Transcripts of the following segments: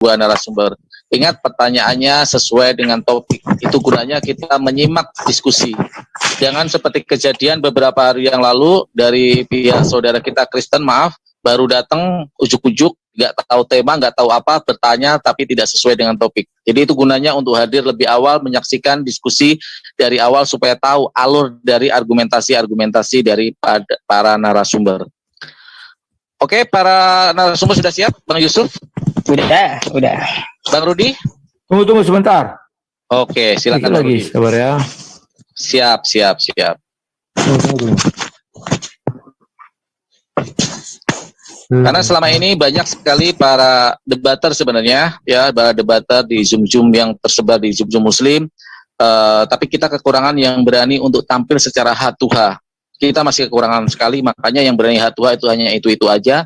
dua narasumber. Ingat pertanyaannya sesuai dengan topik. Itu gunanya kita menyimak diskusi. Jangan seperti kejadian beberapa hari yang lalu dari pihak saudara kita Kristen, baru datang ujuk-ujuk, nggak tahu tema, nggak tahu apa, bertanya tapi tidak sesuai dengan topik. Jadi itu gunanya untuk hadir lebih awal, menyaksikan diskusi dari awal supaya tahu alur dari argumentasi-argumentasi dari para narasumber. Oke, para narasumber sudah siap, Bang Yusuf? Udah. Bang Rudi? Tunggu sebentar. Oke, silakan lagi, sabar ya. Siap. Tunggu. Karena selama ini banyak sekali para debater sebenarnya, ya, para debater di Zoom yang tersebar di Zoom Muslim, tapi kita kekurangan yang berani untuk tampil secara head-to-head. Kita masih kekurangan sekali, makanya yang berani head-to-head itu hanya itu aja.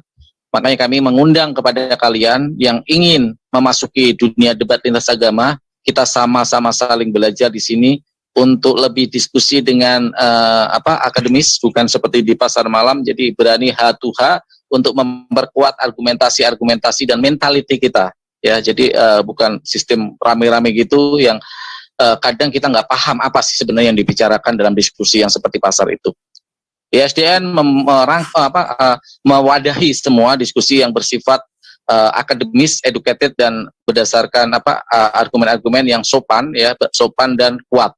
Makanya kami mengundang kepada kalian yang ingin memasuki dunia debat lintas agama, kita sama-sama saling belajar di sini untuk lebih diskusi dengan akademis, bukan seperti di pasar malam. Jadi berani head-to-head untuk memperkuat argumentasi dan mentality kita, ya. Jadi bukan sistem rame-rame gitu yang kadang kita nggak paham apa sih sebenarnya yang dibicarakan dalam diskusi yang seperti pasar itu. ISDN mewadahi semua diskusi yang bersifat akademis, educated, dan berdasarkan argumen-argumen yang sopan, ya, sopan dan kuat.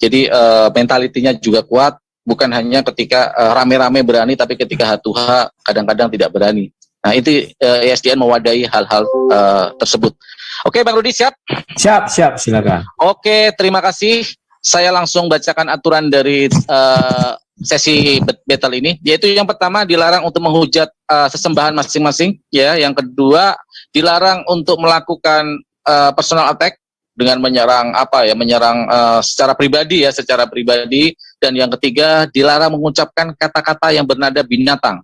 Jadi mentalitinya juga kuat. Bukan hanya ketika rame-rame berani, tapi ketika head-to-head kadang-kadang tidak berani. Nah, itu ISDN mewadahi hal-hal tersebut. Oke, Bang Rudi, siap? Siap, silakan. Oke, terima kasih. Saya langsung bacakan aturan dari sesi battle ini, yaitu yang pertama dilarang untuk menghujat sesembahan masing-masing, ya. Yang kedua dilarang untuk melakukan personal attack dengan menyerang secara pribadi, ya, secara pribadi. Dan yang ketiga, dilarang mengucapkan kata-kata yang bernada binatang.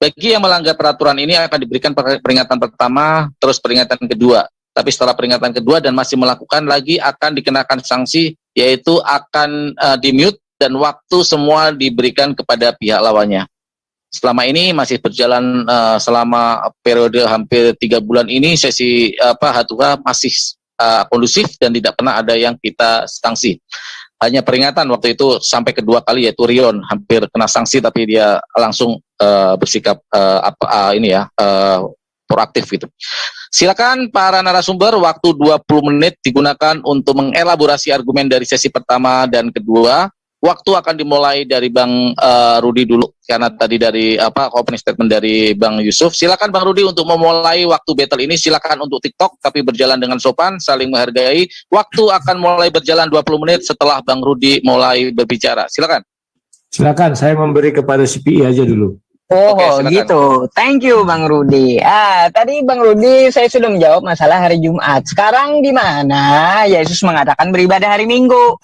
Bagi yang melanggar peraturan ini akan diberikan peringatan pertama, terus peringatan kedua. Tapi setelah peringatan kedua dan masih melakukan lagi, akan dikenakan sanksi, yaitu akan di-mute dan waktu semua diberikan kepada pihak lawannya. Selama ini masih berjalan selama periode hampir 3 bulan ini, sesi head-to-head masih kondusif dan tidak pernah ada yang kita sanksi. Hanya peringatan waktu itu sampai kedua kali, yaitu Rion hampir kena sanksi tapi dia langsung bersikap proaktif gitu. Silakan para narasumber, waktu 20 menit digunakan untuk mengelaborasi argumen dari sesi pertama dan kedua. Waktu akan dimulai dari Bang Rudi dulu, karena tadi dari opening statement dari Bang Yusuf. Silakan Bang Rudi untuk memulai waktu battle ini. Silakan untuk TikTok, tapi berjalan dengan sopan, saling menghargai. Waktu akan mulai berjalan 20 menit setelah Bang Rudi mulai berbicara. Silakan. Silakan, saya memberi kepada CPI aja dulu. Oke, gitu. Thank you Bang Rudi. Tadi Bang Rudi saya sudah menjawab masalah hari Jumat. Sekarang di mana Yesus mengatakan beribadah hari Minggu?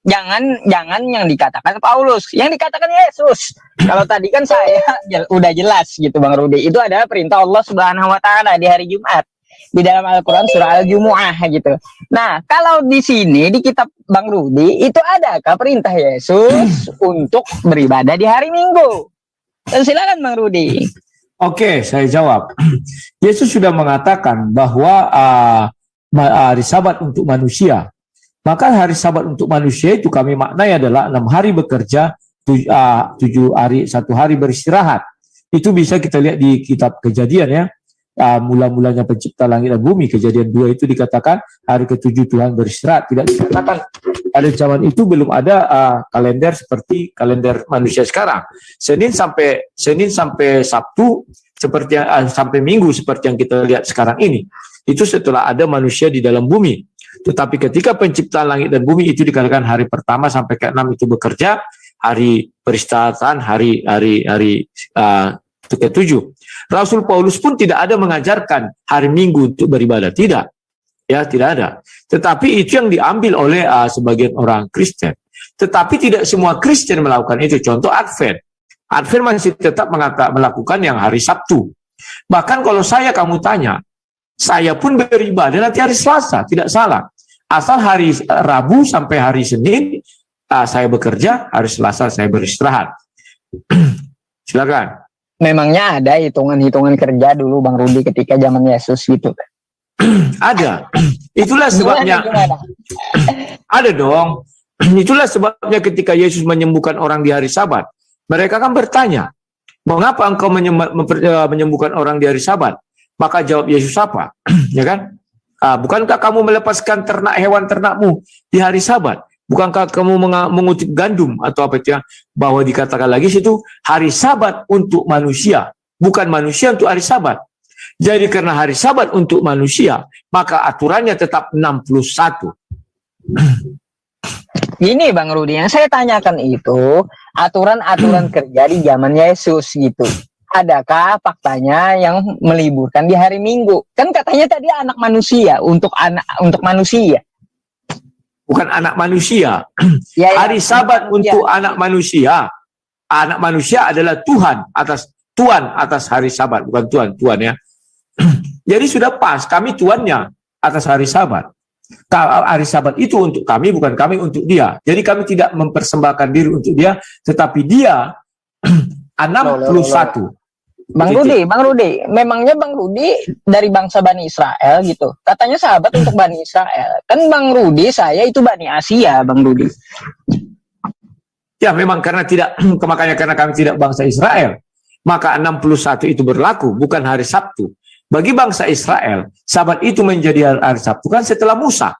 Jangan yang dikatakan Paulus, yang dikatakan Yesus. Kalau tadi kan saya udah jelas gitu Bang Rudi. Itu adalah perintah Allah Subhanahu wa taala di hari Jumat. Di dalam Al-Qur'an surah Al-Jumu'ah gitu. Nah, kalau di sini di kitab Bang Rudi itu adakah perintah Yesus untuk beribadah di hari Minggu? Dan silakan Bang Rudi. Oke, saya jawab. Yesus sudah mengatakan bahwa hari Sabat untuk manusia. Maka hari Sabat untuk manusia itu kami maknai adalah 6 hari bekerja, 7 hari, 1 hari beristirahat. Itu bisa kita lihat di kitab Kejadian, ya. Mula-mulanya pencipta langit dan bumi, Kejadian 2 itu dikatakan hari ke-7 Tuhan beristirahat. Tidak dikatakan pada zaman itu belum ada kalender seperti kalender manusia sekarang. Senin sampai Sabtu seperti sampai Minggu seperti yang kita lihat sekarang ini. Itu setelah ada manusia di dalam bumi. Tetapi ketika penciptaan langit dan bumi itu dikatakan hari pertama sampai ke-6 itu bekerja, hari peristirahatan, hari ke-7. Rasul Paulus pun tidak ada mengajarkan hari Minggu untuk beribadah, tidak. Ya, tidak ada. Tetapi itu yang diambil oleh sebagian orang Kristen. Tetapi tidak semua Kristen melakukan itu. Contoh Advent. Advent masih tetap melakukan yang hari Sabtu. Bahkan kalau kamu tanya, saya pun beribadah nanti hari Selasa, tidak salah. Asal hari Rabu sampai hari Senin saya bekerja, hari Selasa saya beristirahat. Silakan. Memangnya ada hitungan-hitungan kerja dulu Bang Rudi ketika zaman Yesus gitu? Ada. Itulah sebabnya. Gimana? Ada dong. Itulah sebabnya ketika Yesus menyembuhkan orang di hari Sabat, mereka kan bertanya, mengapa engkau menyembuhkan orang di hari Sabat? Maka jawab Yesus apa? Ya kan? Bukankah kamu melepaskan ternak hewan ternakmu di hari Sabat? Bukankah kamu mengutip gandum atau apa itu ya? Bahwa dikatakan lagi situ hari Sabat untuk manusia, bukan manusia untuk hari Sabat. Jadi karena hari Sabat untuk manusia, maka aturannya tetap 61. Gini Bang Rudi, yang saya tanyakan itu aturan-aturan kerja di zaman Yesus gitu. Adakah faktanya yang meliburkan di hari Minggu? Kan katanya tadi anak manusia untuk manusia. Bukan anak manusia. Ya, Hari Sabat untuk anak manusia. Anak manusia adalah Tuhan atas hari Sabat, bukan Tuhan ya. Jadi sudah pas, kami tuannya atas hari Sabat. Hari Sabat itu untuk kami, bukan kami untuk dia. Jadi kami tidak mempersembahkan diri untuk dia, tetapi dia 61. Bang Rudi, memangnya Bang Rudi dari bangsa Bani Israel gitu. Katanya sahabat untuk Bani Israel. Kan Bang Rudi, saya itu Bani Asia, Bang Rudi. Ya memang makanya karena kami tidak bangsa Israel, maka 61 itu berlaku, bukan hari Sabtu. Bagi bangsa Israel, Sabat itu menjadi hari Sabtu kan setelah Musa.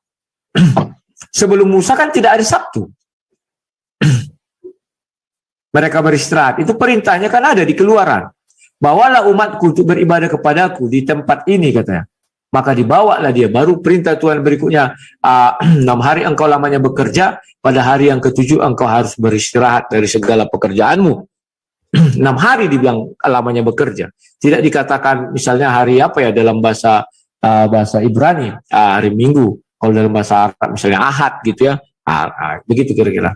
Sebelum Musa kan tidak hari Sabtu. Mereka beristirahat. Itu perintahnya kan ada di Keluaran. Bawalah umatku untuk beribadah kepadaku di tempat ini katanya. Maka dibawalah dia. Baru perintah Tuhan berikutnya, 6 hari engkau lamanya bekerja, pada hari yang ke-7 engkau harus beristirahat dari segala pekerjaanmu. 6 hari dibilang lamanya bekerja. Tidak dikatakan misalnya hari apa ya dalam bahasa Ibrani, hari Minggu. Kalau dalam bahasa Arab misalnya Ahad gitu ya. Begitu kira-kira.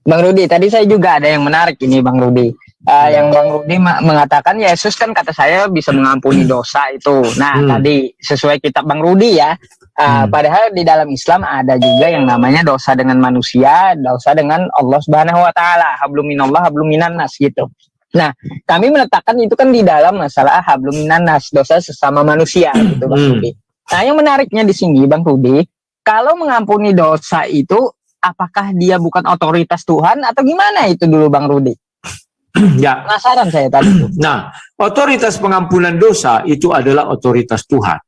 Bang Rudi, tadi saya juga ada yang menarik ini Bang Rudi. Yang Bang Rudi mengatakan Yesus kan kata saya bisa mengampuni dosa itu. Nah, tadi sesuai kitab Bang Rudi ya. Padahal di dalam Islam ada juga yang namanya dosa dengan manusia, dosa dengan Allah Subhanahu wa taala, hablum minallah, hablum minannas gitu. Nah, kami meletakkan itu kan di dalam masalah hablum minannas, dosa sesama manusia gitu Bang Rudi. Nah, yang menariknya di sini Bang Rudi, kalau mengampuni dosa itu apakah dia bukan otoritas Tuhan atau gimana itu dulu Bang Rudi? Ya. Penasaran saya tadi. Nah, otoritas pengampunan dosa itu adalah otoritas Tuhan.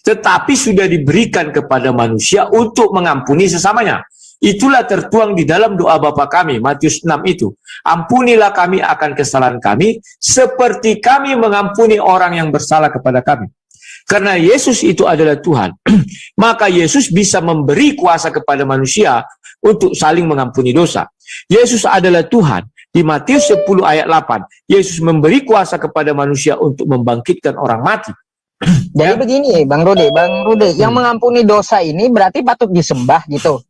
Tetapi sudah diberikan kepada manusia untuk mengampuni sesamanya. Itulah tertuang di dalam doa Bapa kami, Matius 6 itu. Ampunilah kami akan kesalahan kami, seperti kami mengampuni orang yang bersalah kepada kami. Karena Yesus itu adalah Tuhan, maka Yesus bisa memberi kuasa kepada manusia untuk saling mengampuni dosa. Yesus adalah Tuhan. Di Matius 10 ayat 8, Yesus memberi kuasa kepada manusia untuk membangkitkan orang mati. Jadi begini Bang Rudi, yang mengampuni dosa ini berarti patut disembah gitu.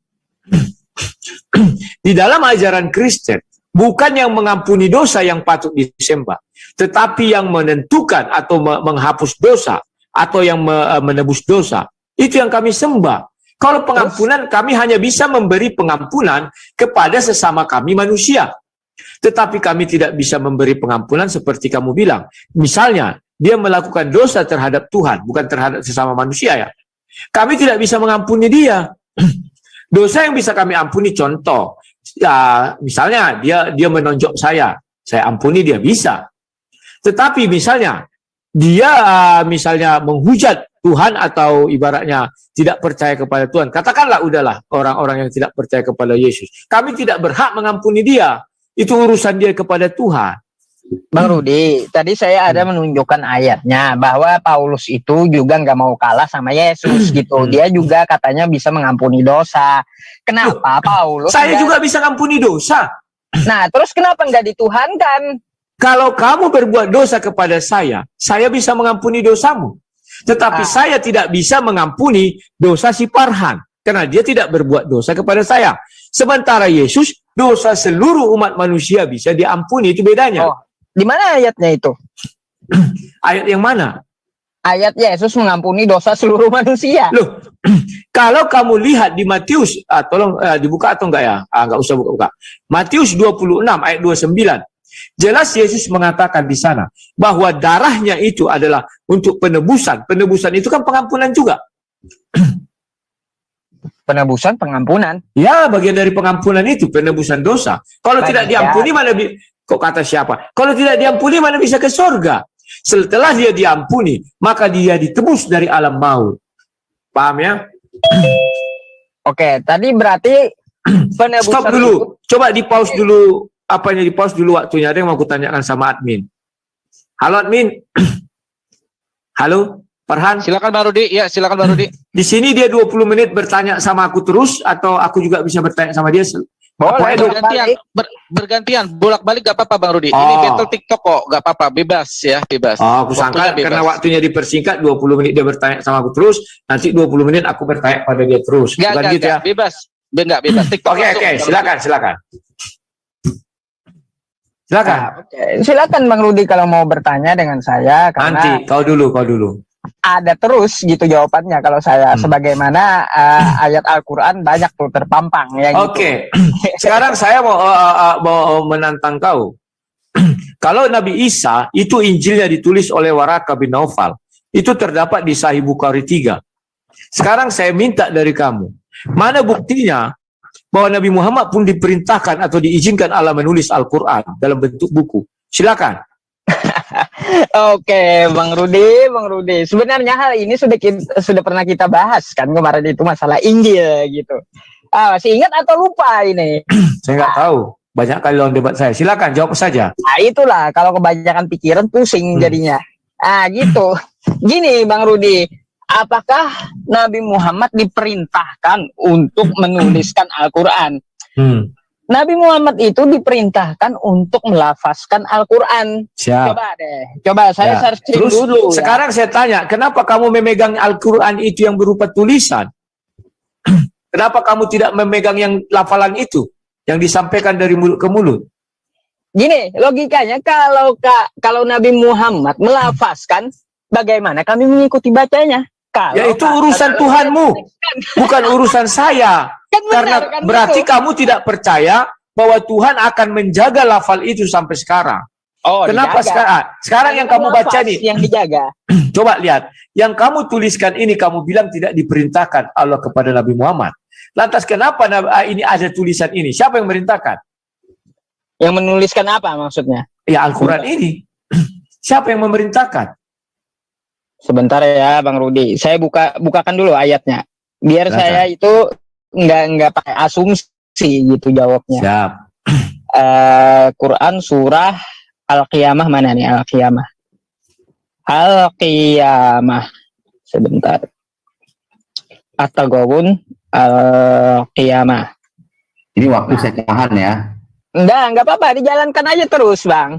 Di dalam ajaran Kristen, bukan yang mengampuni dosa yang patut disembah, tetapi yang menentukan atau menghapus dosa, atau yang menebus dosa, itu yang kami sembah. Kalau pengampunan, kami hanya bisa memberi pengampunan kepada sesama kami manusia. Tetapi kami tidak bisa memberi pengampunan seperti kamu bilang. Misalnya, dia melakukan dosa terhadap Tuhan, bukan terhadap sesama manusia ya. Kami tidak bisa mengampuni dia. Dosa yang bisa kami ampuni, contoh, ya, misalnya dia menonjok saya ampuni dia, bisa. Tetapi misalnya, dia misalnya menghujat Tuhan atau ibaratnya tidak percaya kepada Tuhan. Katakanlah udahlah orang-orang yang tidak percaya kepada Yesus. Kami tidak berhak mengampuni dia. Itu urusan dia kepada Tuhan. Bang Rudi, tadi saya ada menunjukkan ayatnya bahwa Paulus itu juga nggak mau kalah sama Yesus gitu. Dia juga katanya bisa mengampuni dosa. Kenapa Paulus? Saya juga bisa mengampuni dosa. Nah, terus kenapa nggak dituhankan? Kalau kamu berbuat dosa kepada saya bisa mengampuni dosamu. Tetapi saya tidak bisa mengampuni dosa si Farhan. Karena dia tidak berbuat dosa kepada saya. Sementara Yesus, dosa seluruh umat manusia bisa diampuni. Itu bedanya. Oh, di mana ayatnya itu? Ayat yang mana? Ayat Yesus mengampuni dosa seluruh manusia. Loh, kalau kamu lihat di Matius, tolong dibuka atau enggak ya? Enggak usah buka-buka. Matius 26 ayat 29. Jelas Yesus mengatakan di sana bahwa darahnya itu adalah untuk penebusan. Penebusan itu kan pengampunan juga. Penebusan, pengampunan. Ya, bagian dari pengampunan itu, penebusan dosa. Kalau Baik, tidak diampuni, kok kata siapa? Kalau tidak diampuni, mana bisa ke surga? Setelah dia diampuni, maka dia ditebus dari alam maut. Paham ya? Oke, tadi berarti penebusan Stop dulu. Coba di pause dulu. Apanya di pause dulu waktunya. Ada yang mau kutanyakan sama admin. Halo admin. Halo, Farhan. Silakan Bang Rudi. Ya, silakan Bang Rudi. Di sini dia 20 menit bertanya sama aku terus atau aku juga bisa bertanya sama dia? boleh Bergantian, bergantian, bolak-balik gak apa-apa Bang Rudi. Ini battle TikTok kok, gak apa-apa, bebas ya, bebas. Oh, aku sangka karena waktunya dipersingkat 20 menit dia bertanya sama aku terus, nanti 20 menit aku bertanya pada dia terus. Bukan gitu ya? Bebas. Enggak bebas. TikTok. Oke, silakan. Silakan. Silakan Bang Rudi kalau mau bertanya dengan saya, karena Nanti kau dulu. ada terus gitu jawabannya kalau saya, sebagaimana ayat Al-Quran banyak tuh terpampang ya. Oke. Sekarang saya mau menantang kau. Kalau Nabi Isa itu Injilnya ditulis oleh Waraka bin Naufal, itu terdapat di Sahih Bukhari 3. Sekarang saya minta dari kamu, mana buktinya bahwa Nabi Muhammad pun diperintahkan atau diizinkan Allah menulis Al-Quran dalam bentuk buku? Silakan. Oke, Bang Rudi. Sebenarnya hal ini sudah pernah kita bahas kan kemarin, itu masalah Injil gitu. Masih ingat atau lupa ini? Saya nggak tahu. Banyak kali lawan debat saya. Silakan jawab saja. Nah, itulah kalau kebanyakan pikiran pusing jadinya. Gitu. Gini, Bang Rudi, apakah Nabi Muhammad diperintahkan untuk menuliskan Al-Quran? Nabi Muhammad itu diperintahkan untuk melafazkan Al-Quran. Siap. Coba saya searching Terus, dulu. Sekarang saya tanya, kenapa kamu memegang Al-Quran itu yang berupa tulisan? Kenapa kamu tidak memegang yang lafalan itu, yang disampaikan dari mulut ke mulut? Gini, logikanya kalau Nabi Muhammad melafazkan, bagaimana kami mengikuti bacanya? Ya itu urusan Tuhanmu, bukan urusan saya. Kan benar, Karena kan berarti itu. kamu tidak percaya bahwa Tuhan akan menjaga lafal itu sampai sekarang. Kenapa dijaga. sekarang yang kamu baca nih? Yang dijaga. Coba lihat, yang kamu tuliskan ini kamu bilang tidak diperintahkan Allah kepada Nabi Muhammad. Lantas kenapa ini ada tulisan ini? Siapa yang memerintahkan? Yang menuliskan apa maksudnya? Ya Al-Quran ini. Siapa yang memerintahkan? Sebentar ya Bang Rudi, saya bukakan dulu ayatnya. Biar saya itu nggak pakai asumsi gitu jawabnya. Siap. Quran surah Al-Qiyamah, mana nih Al-Qiyamah? Al-Qiyamah. Sebentar. At-Taghabun Al-Qiyamah. Ini waktu saya tahan ya. Enggak apa-apa, dijalankan aja terus, Bang.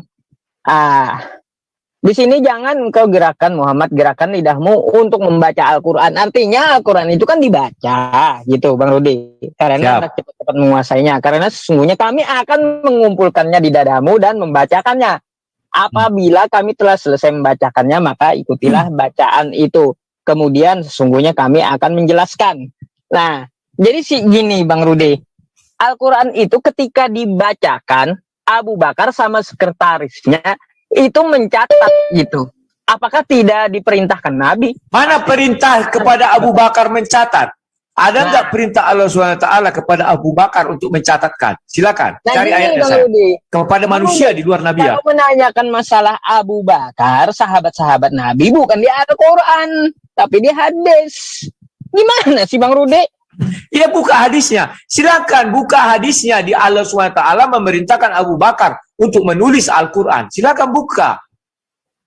Di sini jangan engkau gerakan lidahmu untuk membaca Al-Quran. Artinya Al-Quran itu kan dibaca, gitu Bang Rudi. Karena cepat-cepat menguasainya. Karena sesungguhnya kami akan mengumpulkannya di dadamu dan membacakannya. Apabila kami telah selesai membacakannya, maka ikutilah bacaan itu. Kemudian sesungguhnya kami akan menjelaskan. Nah, jadi gini Bang Rudi. Al-Quran itu ketika dibacakan, Abu Bakar sama sekretarisnya itu mencatat gitu. Apakah tidak diperintahkan Nabi? Mana perintah kepada Abu Bakar mencatat? Ada nggak perintah Allah SWT kepada Abu Bakar untuk mencatatkan? Silakan cari ayatnya saya. Kepada manusia di luar Nabi ya. Kalau menanyakan masalah Abu Bakar, sahabat-sahabat Nabi bukan di Al-Quran, tapi di hadis. Gimana sih Bang Rudi? Ya buka hadisnya. Silakan buka hadisnya. Di Allah SWT memerintahkan Abu Bakar untuk menulis Al-Quran. Silakan buka.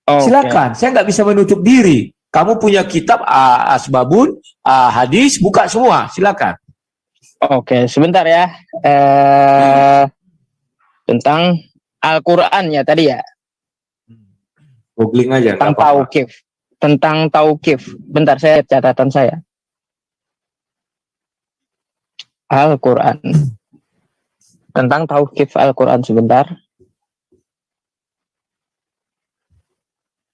Silakan. Saya nggak bisa menutup diri. Kamu punya kitab asbabun, hadis, buka semua. Silakan. Oke, sebentar ya. Tentang Al-Quran ya tadi ya. Googling aja. Tentang tauqif. Tentang tauqif. Bentar, saya catatan saya. Al-Quran. Tentang tauqif Al-Quran sebentar.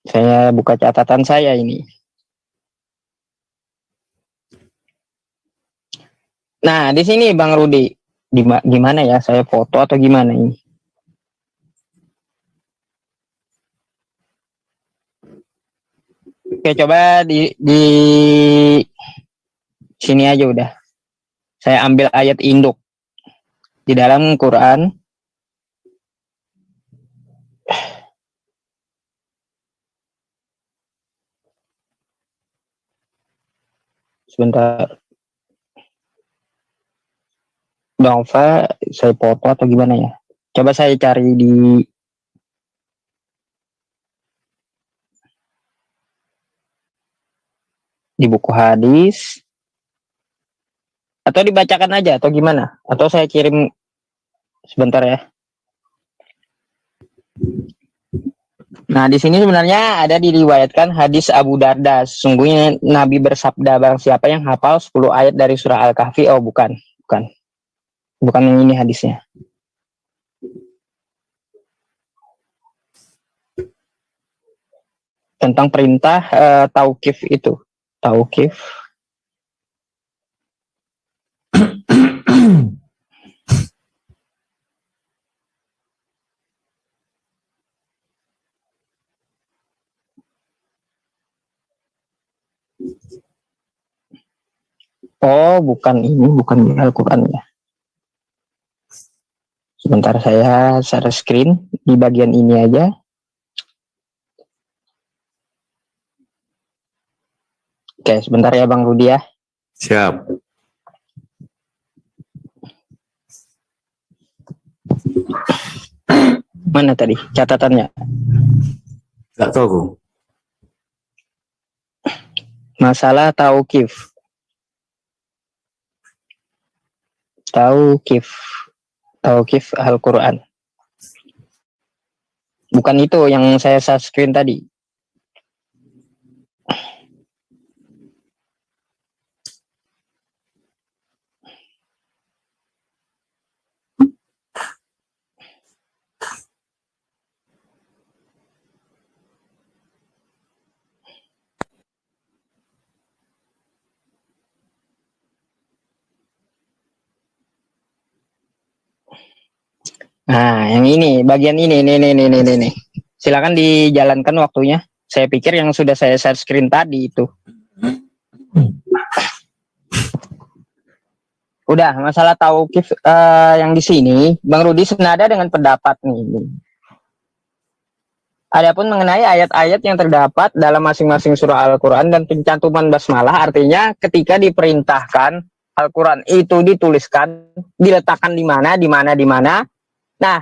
Saya buka catatan saya ini. Nah, di sini Bang Rudi. Gimana ya? Saya foto atau gimana ini? Oke, coba di Sini aja udah. Saya ambil ayat induk di dalam Quran. Sebentar. Bang Fa, saya foto atau gimana ya? Coba saya cari di buku hadis. Atau dibacakan aja atau gimana? Atau saya kirim sebentar ya. Nah, di sini sebenarnya ada diriwayatkan hadis Abu Darda. Sesungguhnya Nabi bersabda, barang siapa yang hafal 10 ayat dari surah Al-Kahfi, oh bukan. Bukan yang ini hadisnya. Tentang perintah tauqif itu. Tauqif. Oh, bukan ini, bukan di Al-Quran ya. Sebentar saya share screen di bagian ini aja. Oke, sebentar ya Bang Rudi ya. Siap. Mana tadi catatannya? Nggak tahu aku. Masalah tauqif. Tauqif Al-Quran. Bukan itu yang saya share screen tadi. Nah, yang ini, bagian ini, nih. Silakan dijalankan waktunya. Saya pikir yang sudah saya share screen tadi itu. Udah, masalah tauqif yang di sini, Bang Rudi senada dengan pendapat nih. Adapun mengenai ayat-ayat yang terdapat dalam masing-masing surah Al-Quran dan pencantuman basmalah, artinya ketika diperintahkan Al-Quran itu dituliskan, diletakkan di mana. Nah,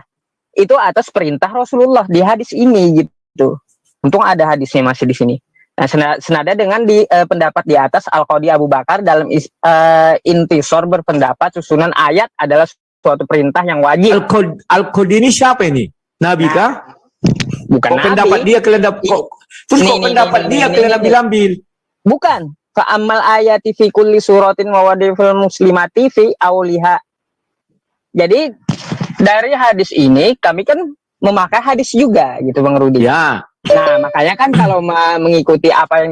itu atas perintah Rasulullah di hadis ini gitu. Untung ada hadisnya masih di sini. Nah, senada dengan pendapat di atas, Al-Qadi Abu Bakar dalam Intisor berpendapat susunan ayat adalah suatu perintah yang wajib. Al-Qadi ini siapa ini? Nabi kah? Bukan Kok Nabi. pendapat dia kalian dapat terus kok pendapat dia kalian ambil? Bukan. Fa'amal ayati fi kulli suratin wa wadifil muslimati fi auliha. Jadi dari hadis ini kami kan memakai hadis juga gitu Bang Rudi. Ya. Nah, makanya kan kalau mengikuti apa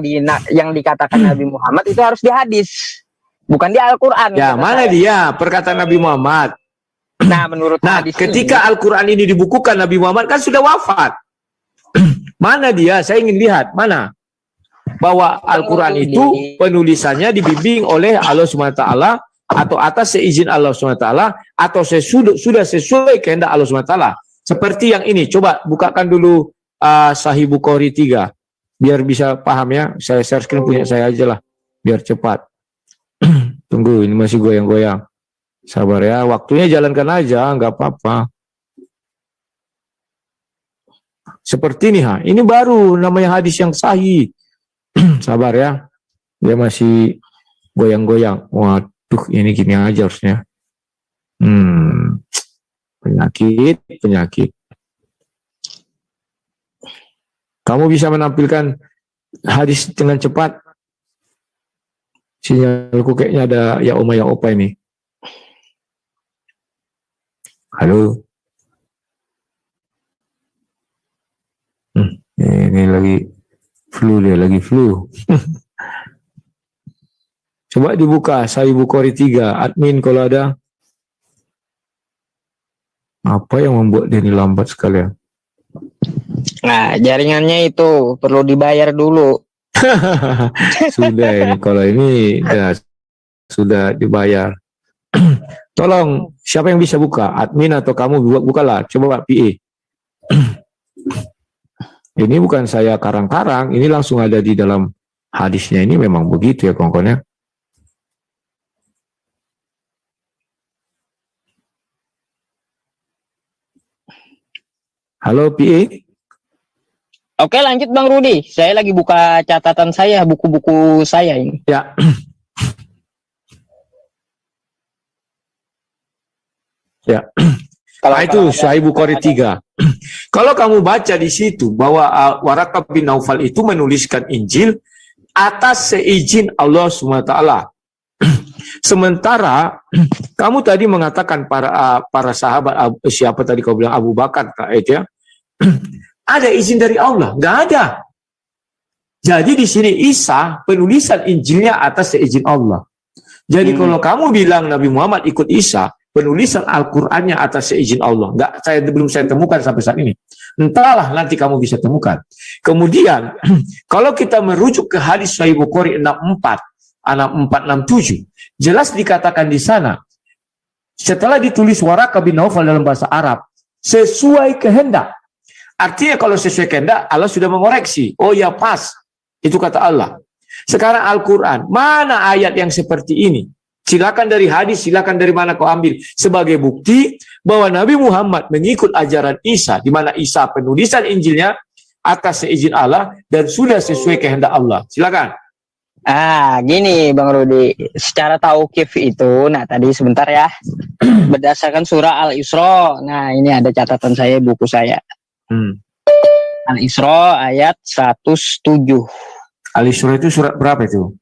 yang dikatakan Nabi Muhammad itu harus di hadis, bukan di Al-Qur'an. Ya, mana dia perkataan Nabi Muhammad? Nah, menurut hadis ketika Al-Qur'an ini dibukukan Nabi Muhammad kan sudah wafat. Mana dia? Saya ingin lihat mana bahwa Al-Qur'an itu penulisannya dibimbing oleh Allah SWT atau atas seizin Allah SWT atau sudah sesuai kehendak Allah SWT. Seperti yang ini, coba bukakan dulu Sahih Bukhari 3 biar bisa paham ya. Saya share screen punya saya aja lah biar cepat. Tunggu, ini masih goyang-goyang. Sabar ya, waktunya jalankan aja, nggak apa-apa. Seperti ini ini baru namanya hadis yang sahih. Sabar ya, dia masih goyang-goyang. Waduh, ini gini aja harusnya. Penyakit. Kamu bisa menampilkan hadis dengan cepat. Sinyalku kayaknya ada ya Oma ya Opa ini. Halo. Ini lagi flu. Coba dibuka Sahih Bukhari 3, admin kalau ada. Apa yang membuat dia ini lambat sekali ya? Nah, jaringannya itu perlu dibayar dulu. Sudah ini kalau ini sudah dibayar. Tolong, siapa yang bisa buka? Admin atau kamu bukalah. Coba Pak PA. Ini bukan saya karang-karang, ini langsung ada di dalam hadisnya. Ini memang begitu ya kawan-kawan ya. Halo PA. Oke, lanjut Bang Rudi. Saya lagi buka catatan saya, buku-buku saya ini. Ya. Ya. Nah, itu Sahih Bukhari 3. Kalau kamu baca di situ bahwa Waraqah bin Naufal itu menuliskan Injil atas seizin Allah SWT. Sementara kamu tadi mengatakan para sahabat, siapa tadi kau bilang, Abu Bakar, ya, ada izin dari Allah? Nggak ada. Jadi di sini Isa penulisan Injilnya atas seizin Allah. Jadi kalau kamu bilang Nabi Muhammad ikut Isa, penulisan Al-Qur'annya atas seizin Allah. Belum saya temukan sampai saat ini. Entahlah, nanti kamu bisa temukan. Kemudian kalau kita merujuk ke hadis Sahih Bukhari 6467, jelas dikatakan di sana, setelah ditulis Waraqah bin Naufal dalam bahasa Arab, sesuai kehendak. Artinya kalau sesuai kehendak, Allah sudah mengoreksi. Oh ya, pas. Itu kata Allah. Sekarang Al-Quran, mana ayat yang seperti ini? Silakan dari hadis, silakan dari mana kau ambil. Sebagai bukti bahwa Nabi Muhammad mengikut ajaran Isa, di mana Isa penulisan Injilnya atas seizin Allah dan sudah sesuai kehendak Allah. Silakan. Gini Bang Rudi, secara tauqif itu, nah tadi sebentar ya, berdasarkan surah Al-Isra. Nah ini ada catatan saya, buku saya. Al-Isra ayat 107. Al-Isra itu surat berapa itu?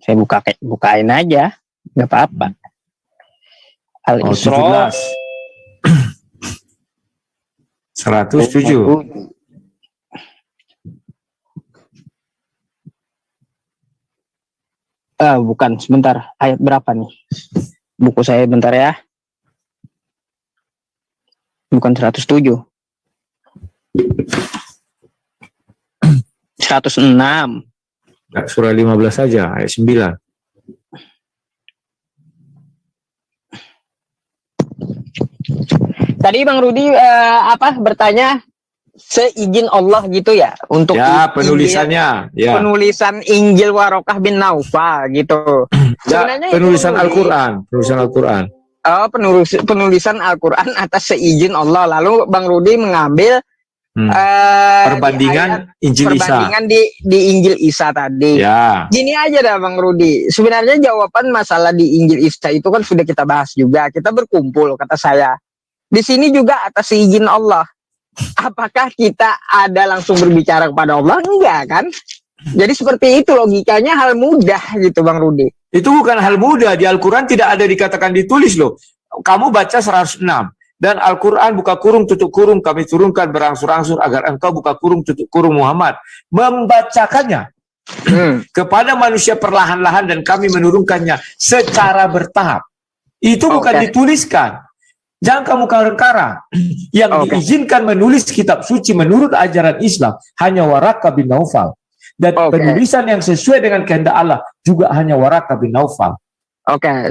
Saya bukain aja, nggak apa-apa. Al-Isra 107. Bukan, sebentar. Ayat berapa nih? Buku saya bentar ya. Bukan 107. 106. Surah 15 saja, ayat 9. Tadi Bang Rudi bertanya seizin Allah gitu ya untuk penulisannya Injil, penulisan Injil Waraqah bin Naufal gitu. Sebenarnya penulisan Al-Qur'an, penulisan Al-Qur'an atas seizin Allah. Lalu Bang Rudi mengambil perbandingan Injil Isa. Perbandingan di Injil Isa tadi. Ya. Gini aja dah Bang Rudi. Sebenarnya jawaban masalah di Injil Isa itu kan sudah kita bahas juga. Kita berkumpul kata saya. Di sini juga atas izin Allah. Apakah kita ada langsung berbicara kepada Allah? Enggak kan? Jadi seperti itu logikanya, hal mudah gitu Bang Rudi. Itu bukan hal mudah. Di Al-Quran tidak ada dikatakan ditulis loh. Kamu baca 106. Dan Al-Quran buka kurung tutup kurung kami turunkan berangsur-angsur agar engkau buka kurung tutup kurung Muhammad. Membacakannya kepada manusia perlahan-lahan dan kami menurunkannya secara bertahap. Itu bukan dituliskan. Jangan kamu karang-karang. Yang diizinkan menulis kitab suci menurut ajaran Islam hanya Waraqah bin Naufal. Dan penulisan yang sesuai dengan kehendak Allah juga hanya Waraqah bin Naufal.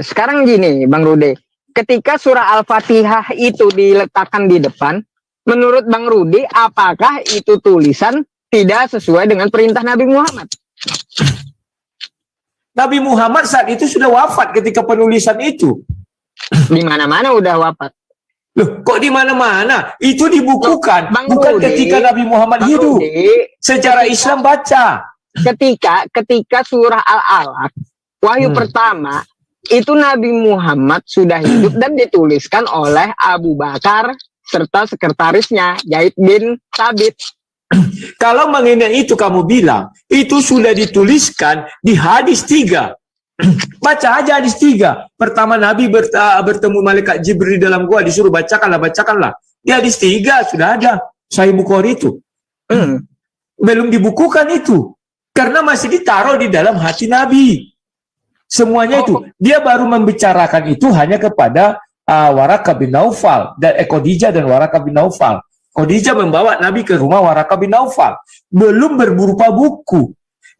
Sekarang gini Bang Rudi. Ketika surah Al-Fatihah itu diletakkan di depan, menurut Bang Rudi, apakah itu tulisan tidak sesuai dengan perintah Nabi Muhammad? Nabi Muhammad saat itu sudah wafat ketika penulisan itu. Di mana-mana udah wafat. Loh, kok di mana-mana? Itu dibukukan, bukan Rudi, ketika Nabi Muhammad hidup. Secara Islam baca. Ketika surah Al-Alaq, wahyu pertama, itu Nabi Muhammad sudah hidup dan dituliskan oleh Abu Bakar serta sekretarisnya Zaid bin Thabit. Kalau mengenai itu kamu bilang, itu sudah dituliskan di hadis 3. Baca aja hadis 3. Pertama Nabi bertemu malaikat Jibril dalam gua, disuruh bacakanlah. Di hadis 3 sudah ada Sahih Bukhari itu. Belum dibukukan itu. Karena masih ditaruh di dalam hati Nabi. Semuanya itu. Dia baru membicarakan itu hanya kepada Waraqah bin Naufal dan Khadijah dan Waraqah bin Naufal. Khadijah membawa Nabi ke rumah Waraqah bin Naufal. Belum berupa buku.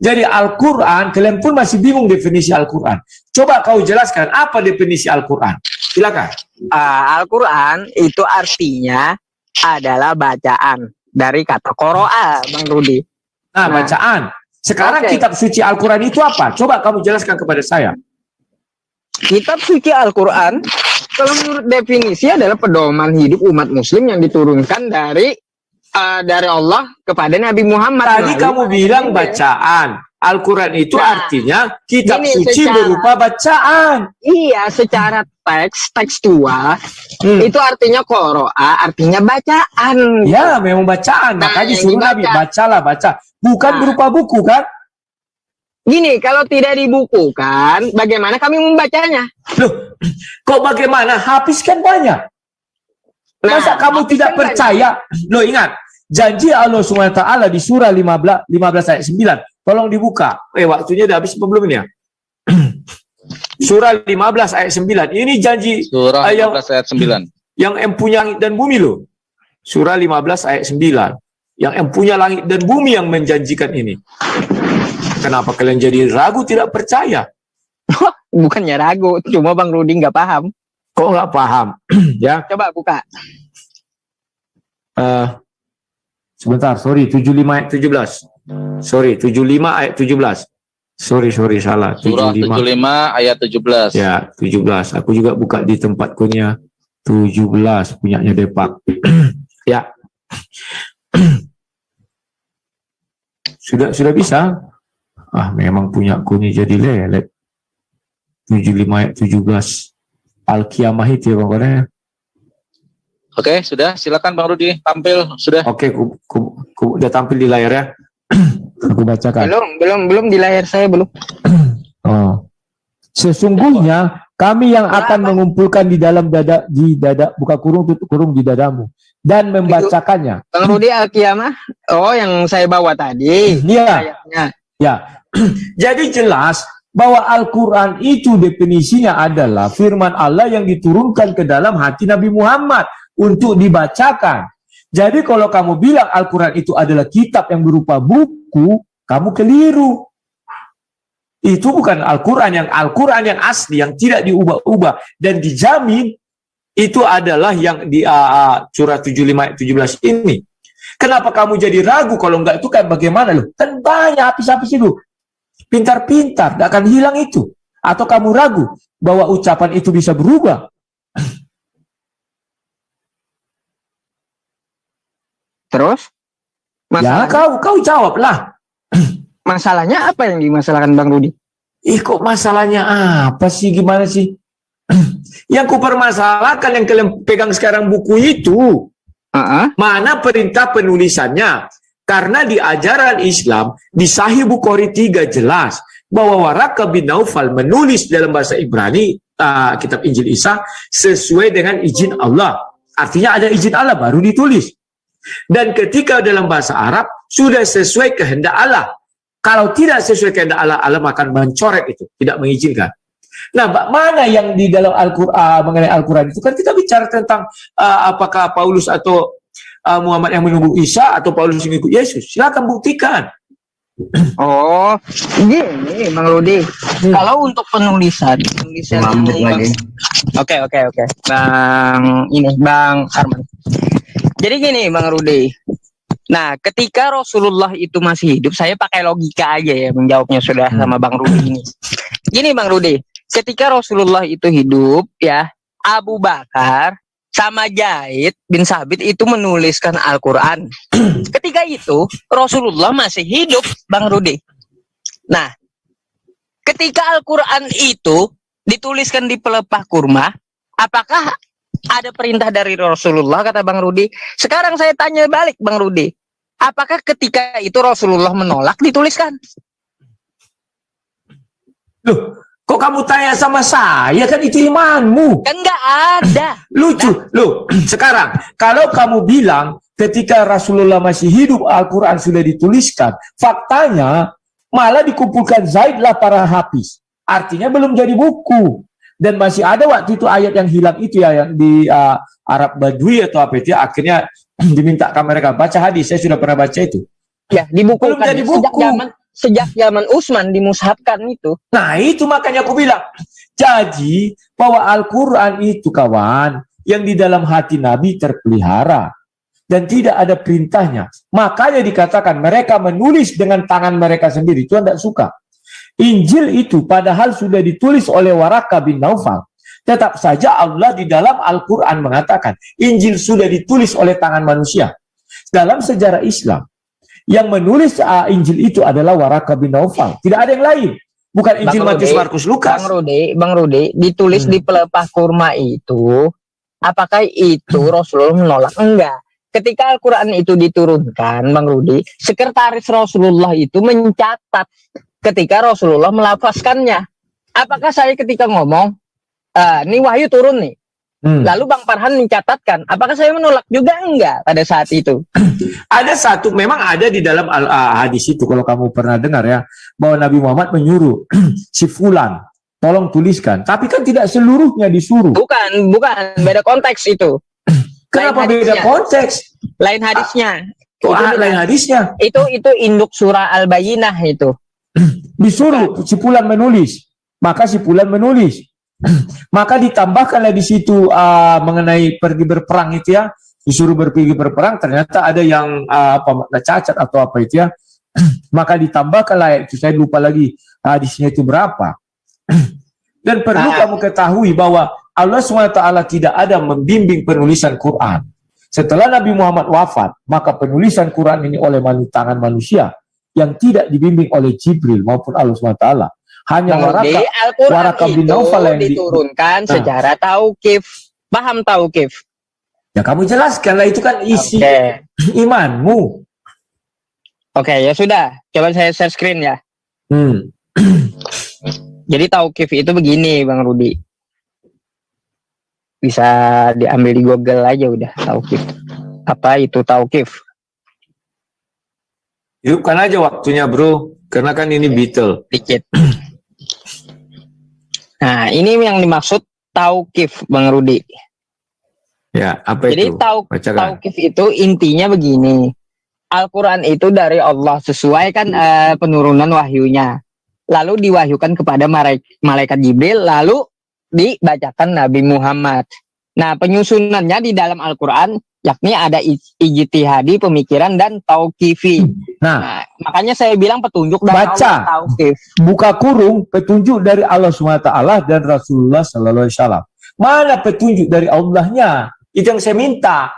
Jadi Al-Quran, kalian pun masih bingung definisi Al-Quran. Coba kau jelaskan apa definisi Al-Quran. Silakan. Al-Quran itu artinya adalah bacaan dari kata qoro'a, Bang Rudi. Nah, bacaan. Sekarang Oke. kitab suci Al-Quran itu apa? Coba kamu jelaskan kepada saya. Kitab suci Al-Quran, kalau menurut definisi adalah pedoman hidup umat muslim yang diturunkan dari Allah kepada Nabi Muhammad. Tadi kamu bilang bacaan. Al-Quran itu Nah, artinya kitab gini, suci secara- berupa bacaan. Iya, secara tekstual itu artinya qoro'a, artinya bacaan. Ya, memang bacaan. Nah, Makanya yang suruh Nabi, dibaca. bacalah, baca. Bukan Nah. berupa buku, kan? Gini, kalau tidak dibukukan, bagaimana kami membacanya? Loh, kok bagaimana? Habiskan banyak. Nah, Masa kamu tidak habiskan percaya? Loh, ingat. Janji Allah SWT di surah 15 ayat 9. Tolong dibuka. Waktunya udah habis belum ini ya? Surah 15 ayat 9. Ini janji Surah Ayat- 15 ayat 9. yang empunya langit dan bumi loh. Surah 15 ayat 9. Yang empunya langit dan bumi yang menjanjikan ini. Kenapa kalian jadi ragu tidak percaya? Bukannya ragu, cuma Bang Rudi nggak paham. Kok nggak paham? Ya. Coba buka. Sebentar, sorry, 75 ayat 17. Sorry, 75 ayat 17. Sorry, salah. Surah 75 ayat 17. Ya, 17. Aku juga buka di tempatkunya 17, punyanya Depak. Ya. Sudah bisa. Memang punya nih jadi lelet. 75 ayat 17. Al-Qiyamah itu ya Bang. Oke, sudah. Silakan Bang Rudi tampil. Sudah. Oke, udah tampil di layar ya. Aku bacakan. Belum di layar saya belum. Oh. Sesungguhnya kami yang akan mengumpulkan di dalam dada, buka kurung tutup kurung di dadamu dan membacakannya. Bang Rudi Al-Qiyamah. Oh, yang saya bawa tadi. Iya, Ayatnya. ya. Jadi jelas bahwa Al-Quran itu definisinya adalah firman Allah yang diturunkan ke dalam hati Nabi Muhammad untuk dibacakan. Jadi kalau kamu bilang Al-Quran itu adalah kitab yang berupa buku, kamu keliru. Itu bukan Al-Quran yang asli, yang tidak diubah-ubah dan dijamin itu adalah yang di surah 75 ayat 17 ini. Kenapa kamu jadi ragu kalau enggak itu kayak bagaimana loh? Kan banyak habis-habis itu. Pintar-pintar, tidak akan hilang itu. Atau kamu ragu bahwa ucapan itu bisa berubah? Terus? Ya, kau jawablah. Masalahnya apa yang dimasalahkan Bang Rudi? Kok masalahnya apa sih? Gimana sih? Yang ku permasalahkan yang kalian pegang sekarang buku itu. Mana perintah penulisannya? Karena di ajaran Islam, di Sahih Bukhari 3 jelas bahwa Waraka bin Naufal menulis dalam bahasa Ibrani kitab Injil Isa sesuai dengan izin Allah. Artinya ada izin Allah baru ditulis. Dan ketika dalam bahasa Arab sudah sesuai kehendak Allah. Kalau tidak sesuai kehendak Allah, Allah akan mencoret itu, tidak mengizinkan. Nah, mana yang di dalam Al-Quran mengenai Al-Quran itu kan kita bicara tentang apakah Paulus atau Muhammad yang menunggu Isa atau Paulus yang ikut Yesus. Silakan buktikan. Oh, gini Bang Rudi. Kalau untuk penulisan ini, Oke. Bang Arman. Jadi gini Bang Rudi. Nah, ketika Rasulullah itu masih hidup, saya pakai logika aja ya menjawabnya sudah sama Bang Rudi ini. Gini Bang Rudi, ketika Rasulullah itu hidup ya, Abu Bakar sama Zaid bin Sabit itu menuliskan Al-Quran. Ketika itu Rasulullah masih hidup, Bang Rudi. Nah, ketika Al-Quran itu dituliskan di pelepah kurma, apakah ada perintah dari Rasulullah, kata Bang Rudi? Sekarang saya tanya balik Bang Rudi, apakah ketika itu Rasulullah menolak dituliskan? Loh, kok kamu tanya sama saya? Kan itu imanmu. Kan nggak ada. Lucu. Loh, sekarang kalau kamu bilang ketika Rasulullah masih hidup Al-Quran sudah dituliskan, faktanya malah dikumpulkan Zaid lah para hafiz. Artinya belum jadi buku. Dan masih ada waktu itu ayat yang hilang itu ya, yang di Arab Badui atau apa itu, akhirnya dimintakan mereka baca hadis. Saya sudah pernah baca itu. Ya, dibukukan Belum jadi buku. sejak zaman Utsman dimushafkan itu. Nah, itu makanya aku bilang. Jadi, bahwa Al-Quran itu kawan, yang di dalam hati Nabi terpelihara. Dan tidak ada perintahnya. Makanya dikatakan mereka menulis dengan tangan mereka sendiri. Tuhan tidak suka. Injil itu padahal sudah ditulis oleh Waraka bin Naufal. Tetap saja Allah di dalam Al-Quran mengatakan, Injil sudah ditulis oleh tangan manusia. Dalam sejarah Islam, yang menulis Injil itu adalah Waraka bin Naufal. Tidak ada yang lain. Bukan Injil Matius, Markus, Lukas. Bang Rudy, ditulis di pelepah kurma itu, apakah itu Rasulullah menolak? Enggak. Ketika Al-Quran itu diturunkan, Bang Rudy, sekretaris Rasulullah itu mencatat ketika Rasulullah melafazkannya. Apakah saya ketika ngomong, ini wahyu turun nih, lalu Bang Farhan mencatatkan, apakah saya menolak juga? Enggak pada saat itu. Ada satu, memang ada di dalam hadis itu, kalau kamu pernah dengar ya, bahwa Nabi Muhammad menyuruh si Fulan, tolong tuliskan. Tapi kan tidak seluruhnya disuruh. Bukan, beda konteks itu. Kenapa beda konteks? Lain hadisnya. Lain hadisnya. Itu induk surah Al-Bayyinah itu. Disuruh si Fulan menulis, maka si Fulan menulis. Maka ditambahkanlah di situ mengenai pergi berperang itu ya, disuruh pergi berperang, ternyata ada yang cacat atau apa itu ya. Maka ditambahkanlah itu, saya lupa lagi hadisnya itu berapa. Dan perlu kamu ketahui bahwa Allah SWT tidak ada membimbing penulisan Quran. Setelah Nabi Muhammad wafat, maka penulisan Quran ini oleh tangan manusia yang tidak dibimbing oleh Jibril maupun Allah SWT. Hanya Waraka bin Naufal yang diturunkan secara tauqif. Paham tauqif? Ya kamu jelaskanlah, itu kan isi imanmu. Oke, ya sudah. Coba saya share screen ya. Jadi tauqif itu begini, Bang Rudy. Bisa diambil di Google aja udah, tauqif. Apa itu tauqif? Hidupkan aja waktunya, bro. Karena kan ini Beatle. Dikit. Nah, ini yang dimaksud tauqif, Bang Rudy. Ya, apa Jadi itu? Jadi tauqif itu intinya begini. Al-Quran itu dari Allah, sesuai kan penurunan wahyunya. Lalu diwahyukan kepada malaikat Jibril, lalu dibacakan Nabi Muhammad. Nah, penyusunannya di dalam Al-Quran, yakni ada ijtihadi, pemikiran, dan tauqifi. Nah, makanya saya bilang petunjuk dari Allah, tauqif. Buka kurung, petunjuk dari Allah SWT dan Rasulullah SAW. Mana petunjuk dari Allahnya? Itu yang saya minta.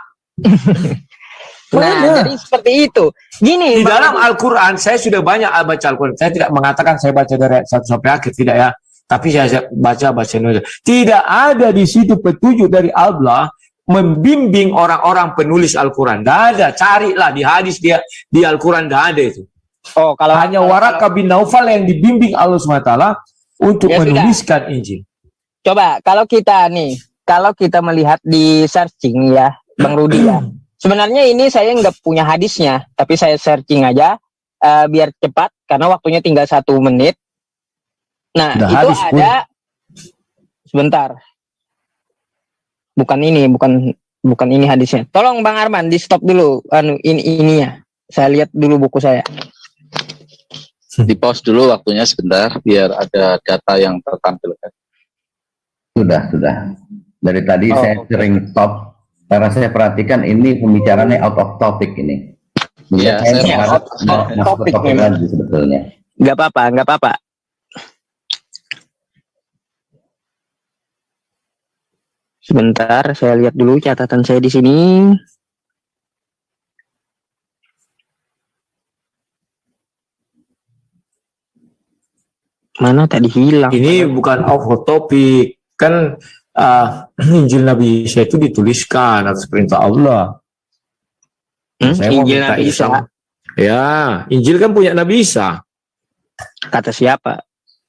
Nah, jadi seperti itu. Gini, di dalam Al-Quran, saya sudah banyak baca Al-Quran. Saya tidak mengatakan saya baca dari ayat 1 sampai akhir, tidak ya. Tapi saya baca saja. Tidak ada di situ petunjuk dari Allah membimbing orang-orang penulis Al-Quran. Tidak ada. Carilah di hadis dia di Al-Quran, tidak ada itu. Oh, kalau hanya Waraka bin Naufal yang dibimbing Allah SWT untuk menuliskan Injil. Coba kalau kita melihat di searching ya, Bang Rudy ya. Sebenarnya ini saya nggak punya hadisnya, tapi saya searching aja biar cepat karena waktunya tinggal 1 menit. Nah, itu ada sebentar. Bukan ini hadisnya. Tolong Bang Arman di stop dulu ininya. Saya lihat dulu buku saya. Di pause dulu waktunya sebentar biar ada data yang tertampilkan. Sudah. Dari tadi saya sering stop karena saya perhatikan ini pembicaranya out of topic ini. Iya, saya out of topic lagi sebetulnya. Nggak apa-apa. Sebentar, saya lihat dulu catatan saya di sini. Mana tadi hilang? Ini bukan off topic. Kan Injil Nabi Isa itu dituliskan atas perintah Allah. Injil Nabi Isa. Ya, Injil kan punya Nabi Isa. Kata siapa?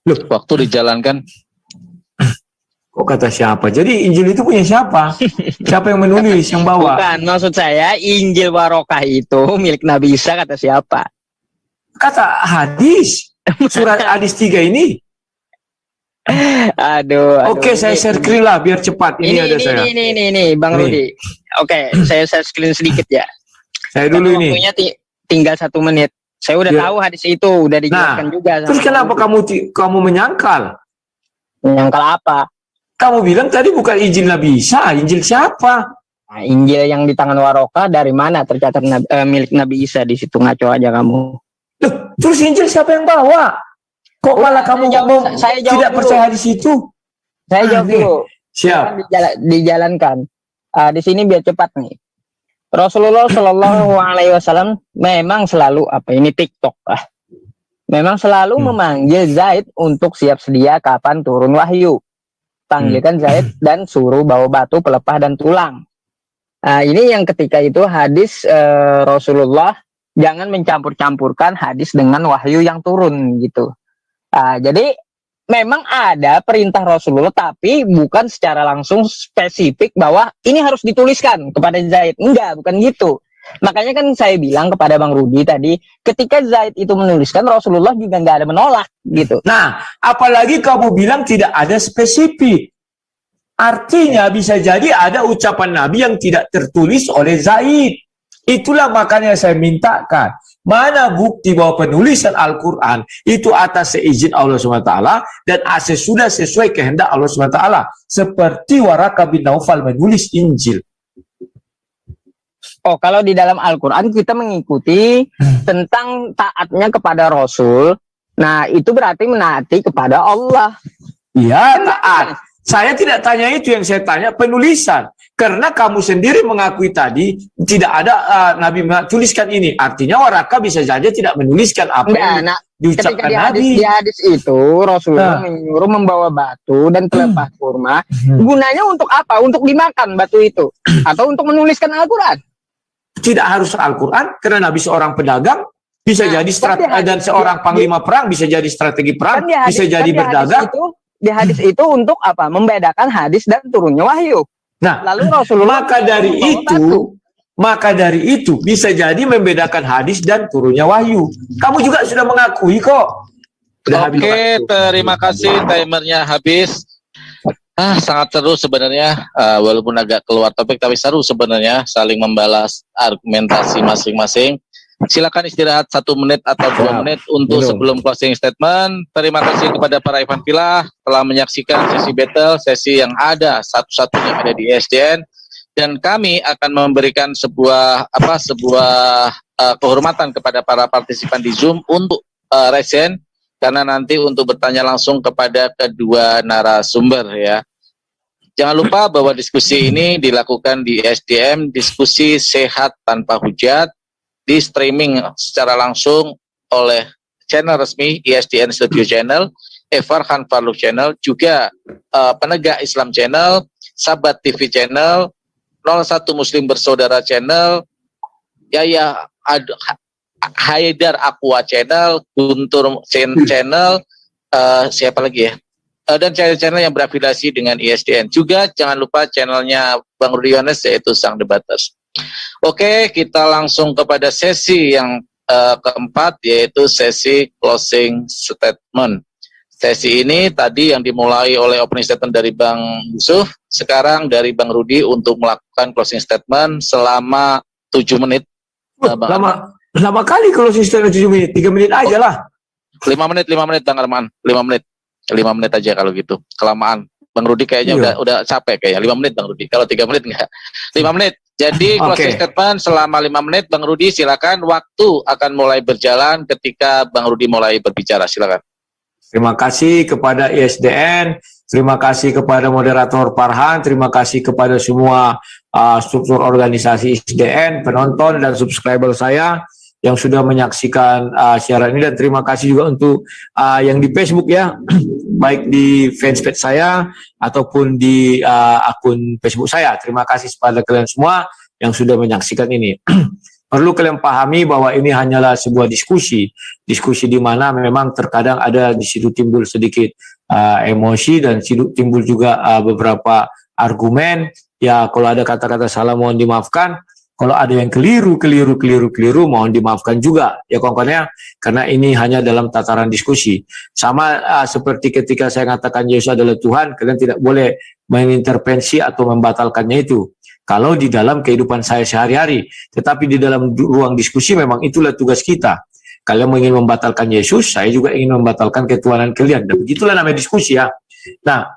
Loh, waktu dijalankan. Kok kata siapa? Jadi Injil itu punya siapa? Siapa yang menulis, yang bawa? Bukan, maksud saya Injil Barokah itu milik Nabi Isa, kata siapa? Kata hadis. Surat hadis 3 ini. Aduh. Oke, saya share screen lah biar cepat. Ini ada saya. Ini Bang Rudy. Oke, saya share screen sedikit ya. Saya dulu ini. Waktunya tinggal 1 menit. Saya udah Ya. tahu hadis itu, udah dijelaskan juga. sama Terus kenapa Bang Rudi. kamu menyangkal? Menyangkal apa? Kamu bilang tadi bukan Injil Nabi Isa, Injil siapa? Nah, Injil yang di tangan Waroka dari mana tercatat milik Nabi Isa di situ, ngaco aja kamu. Loh, terus Injil siapa yang bawa? Kok Udah, malah kamu saya jawab tidak dulu. percaya di situ? Saya jawab Aneh. dulu. Siap. Dijalankan. Di sini biar cepat nih. Rasulullah Shallallahu Alaihi Wasallam memang selalu ini TikTok memang selalu memanggil Zaid untuk siap sedia kapan turun wahyu. Panggilkan Zaid dan suruh bawa batu pelepah dan tulang. Ini yang ketika itu hadis Rasulullah jangan mencampur-campurkan hadis dengan wahyu yang turun gitu. Jadi memang ada perintah Rasulullah tapi bukan secara langsung spesifik bahwa ini harus dituliskan kepada Zaid. Enggak, bukan gitu. Makanya kan saya bilang kepada Bang Rudi tadi, ketika Zaid itu menuliskan, Rasulullah juga nggak ada menolak gitu. Nah, apalagi kamu bilang tidak ada spesifik. Artinya bisa jadi ada ucapan Nabi yang tidak tertulis oleh Zaid. Itulah makanya saya mintakan, mana bukti bahwa penulisan Al-Quran itu atas seizin Allah SWT dan sudah sesuai kehendak Allah SWT. Seperti Waraka bin Naufal menulis Injil. Oh, kalau di dalam Al-Quran kita mengikuti tentang taatnya kepada Rasul, nah itu berarti menaati kepada Allah. Iya, taat. Saya tidak tanya itu, yang saya tanya penulisan. Karena kamu sendiri mengakui tadi tidak ada Nabi tuliskan ini. Artinya Waraka bisa saja tidak menuliskan apa yang diucapkan ketika Nabi. Di hadis itu Rasulullah menyuruh membawa batu dan pelepah kurma. Gunanya untuk apa? Untuk dimakan batu itu atau untuk menuliskan Al-Quran? Tidak harus Al-Quran, karena Nabi seorang pedagang, bisa jadi dan seorang panglima perang, bisa jadi strategi perang, bisa jadi berdagang. Di hadis itu untuk apa? Membedakan hadis dan turunnya wahyu. Nah, lalu Rasulullah maka dari itu bisa jadi membedakan hadis dan turunnya wahyu. Kamu juga sudah mengakui kok. Oke, terima kasih, timernya habis. Sangat seru sebenarnya, walaupun agak keluar topik tapi seru sebenarnya, saling membalas argumentasi masing-masing. Silakan istirahat 1 menit atau 2 menit untuk sebelum closing statement. Terima kasih kepada para Ivan Villa telah menyaksikan sesi battle, sesi yang ada satu-satunya ada di ISDN, dan kami akan memberikan sebuah kehormatan kepada para partisipan di Zoom untuk resen, karena nanti untuk bertanya langsung kepada kedua narasumber ya. Jangan lupa bahwa diskusi ini dilakukan di ISDN, diskusi sehat tanpa hujat, di streaming secara langsung oleh channel resmi ISDN Studio Channel, Farhan Farluk Channel, juga Penegak Islam Channel, Sahabat TV Channel, 01 Muslim Bersaudara Channel, Yaya Haidar Aqua Channel, Guntur Channel, siapa lagi ya? Dan channel-channel yang berafiliasi dengan ISDN. Juga jangan lupa channelnya Bang Rudi Yones, yaitu Sang Debaters. Oke, kita langsung kepada sesi yang keempat, yaitu sesi closing statement. Sesi ini tadi yang dimulai oleh opening statement dari Bang Yusuf, sekarang dari Bang Rudi untuk melakukan closing statement selama 7 menit. Lama kali closing statement 7 menit, 3 menit aja lah. 5 menit Bang Arman, 5 menit. 5 menit aja kalau gitu, kelamaan. Bang Rudi kayaknya udah capek kayaknya. 5 menit Bang Rudi, kalau 3 menit enggak. 5 menit. Jadi closing statement selama 5 menit. Bang Rudi silakan, waktu akan mulai berjalan ketika Bang Rudi mulai berbicara, silakan. Terima kasih kepada ISDN, terima kasih kepada moderator Farhan, terima kasih kepada semua struktur organisasi ISDN, penonton dan subscriber saya yang sudah menyaksikan siaran ini, dan terima kasih juga untuk yang di Facebook ya, baik di fanspage saya ataupun di akun Facebook saya. Terima kasih kepada kalian semua yang sudah menyaksikan ini. Perlu kalian pahami bahwa ini hanyalah sebuah diskusi di mana memang terkadang ada di situ timbul sedikit emosi, dan timbul juga beberapa argumen. Ya, kalau ada kata-kata salah mohon dimaafkan. Kalau ada yang keliru mohon dimaafkan juga ya kawan-kawannya, karena ini hanya dalam tataran diskusi. Sama seperti ketika saya katakan Yesus adalah Tuhan, kalian tidak boleh mengintervensi atau membatalkannya itu kalau di dalam kehidupan saya sehari-hari. Tetapi di dalam ruang diskusi memang itulah tugas kita. Kalian ingin membatalkan Yesus, saya juga ingin membatalkan ketuhanan kalian. Dan begitulah namanya diskusi ya. Nah,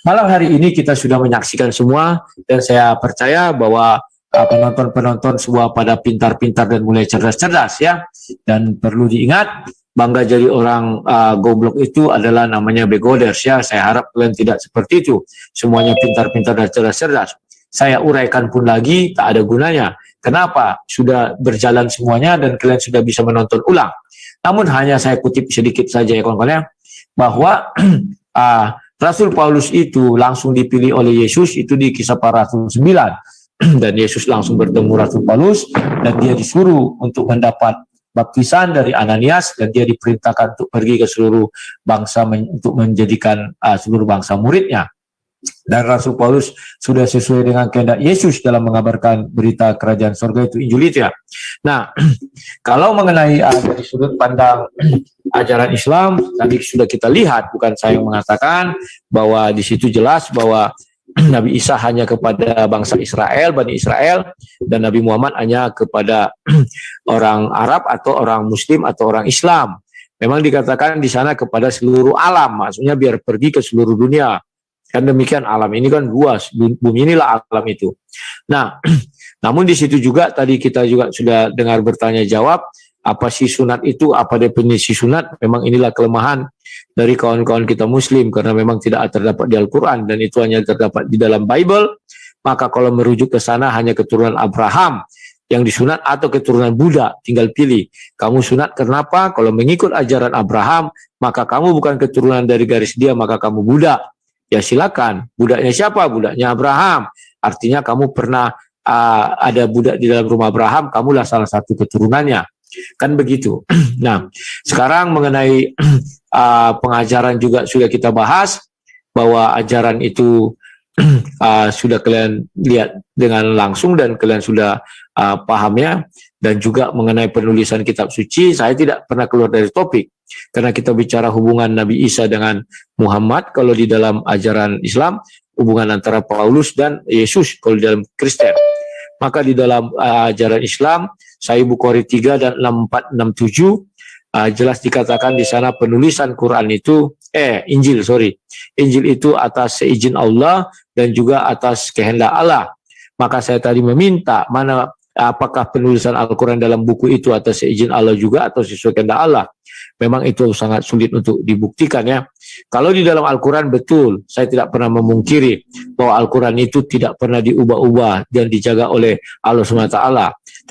malam hari ini kita sudah menyaksikan semua, dan saya percaya bahwa penonton-penonton semua pada pintar-pintar dan mulai cerdas-cerdas ya. Dan perlu diingat, bangga jadi orang goblok itu adalah namanya begoders ya. Saya harap kalian tidak seperti itu. Semuanya pintar-pintar dan cerdas-cerdas. Saya uraikan pun lagi, tak ada gunanya. Kenapa? Sudah berjalan semuanya dan kalian sudah bisa menonton ulang. Namun hanya saya kutip sedikit saja ya kawan-kawan ya, bahwa Rasul Paulus itu langsung dipilih oleh Yesus itu di Kisah Para Rasul 9. Dan Yesus langsung bertemu Rasul Paulus dan dia disuruh untuk mendapat baptisan dari Ananias, dan dia diperintahkan untuk pergi ke seluruh bangsa untuk menjadikan seluruh bangsa muridnya. Dan Rasul Paulus sudah sesuai dengan kehendak Yesus dalam mengabarkan berita kerajaan sorga itu, Injil itu ya. Nah, kalau mengenai dari sudut pandang ajaran Islam, tadi sudah kita lihat, bukan saya yang mengatakan, bahwa di situ jelas bahwa Nabi Isa hanya kepada bangsa Israel, Bani Israel, dan Nabi Muhammad hanya kepada orang Arab atau orang Muslim atau orang Islam. Memang dikatakan di sana kepada seluruh alam, maksudnya biar pergi ke seluruh dunia. Kan demikian, alam ini kan luas, bumi inilah alam itu. Nah, namun di situ juga tadi kita juga sudah dengar bertanya jawab, apa sih sunat itu, apa definisi sunat. Memang inilah kelemahan dari kawan-kawan kita Muslim, karena memang tidak terdapat di Al-Quran, dan itu hanya terdapat di dalam Bible. Maka kalau merujuk ke sana hanya keturunan Abraham yang disunat atau keturunan Buddha, tinggal pilih. Kamu sunat kenapa? Kalau mengikut ajaran Abraham, maka kamu bukan keturunan dari garis dia, maka kamu Buddha. Ya silakan. Budaknya siapa? Budaknya Abraham. Artinya kamu pernah ada budak di dalam rumah Abraham, kamulah salah satu keturunannya. Kan begitu. Nah, sekarang mengenai pengajaran juga sudah kita bahas, bahwa ajaran itu sudah kalian lihat dengan langsung dan kalian sudah paham ya. Dan juga mengenai penulisan kitab suci, saya tidak pernah keluar dari topik. Karena kita bicara hubungan Nabi Isa dengan Muhammad, kalau di dalam ajaran Islam, hubungan antara Paulus dan Yesus, kalau di dalam Kristen. Maka di dalam ajaran Islam, Sahih Bukhari 3 dan 6467, jelas dikatakan di sana penulisan Quran itu, Injil itu atas seizin Allah dan juga atas kehendak Allah. Maka saya tadi meminta, apakah penulisan Al-Quran dalam buku itu atas seizin Allah juga atau sesuai kehendak Allah. Memang itu sangat sulit untuk dibuktikan ya. Kalau di dalam Al-Quran betul, saya tidak pernah memungkiri bahwa Al-Quran itu tidak pernah diubah-ubah dan dijaga oleh Allah SWT.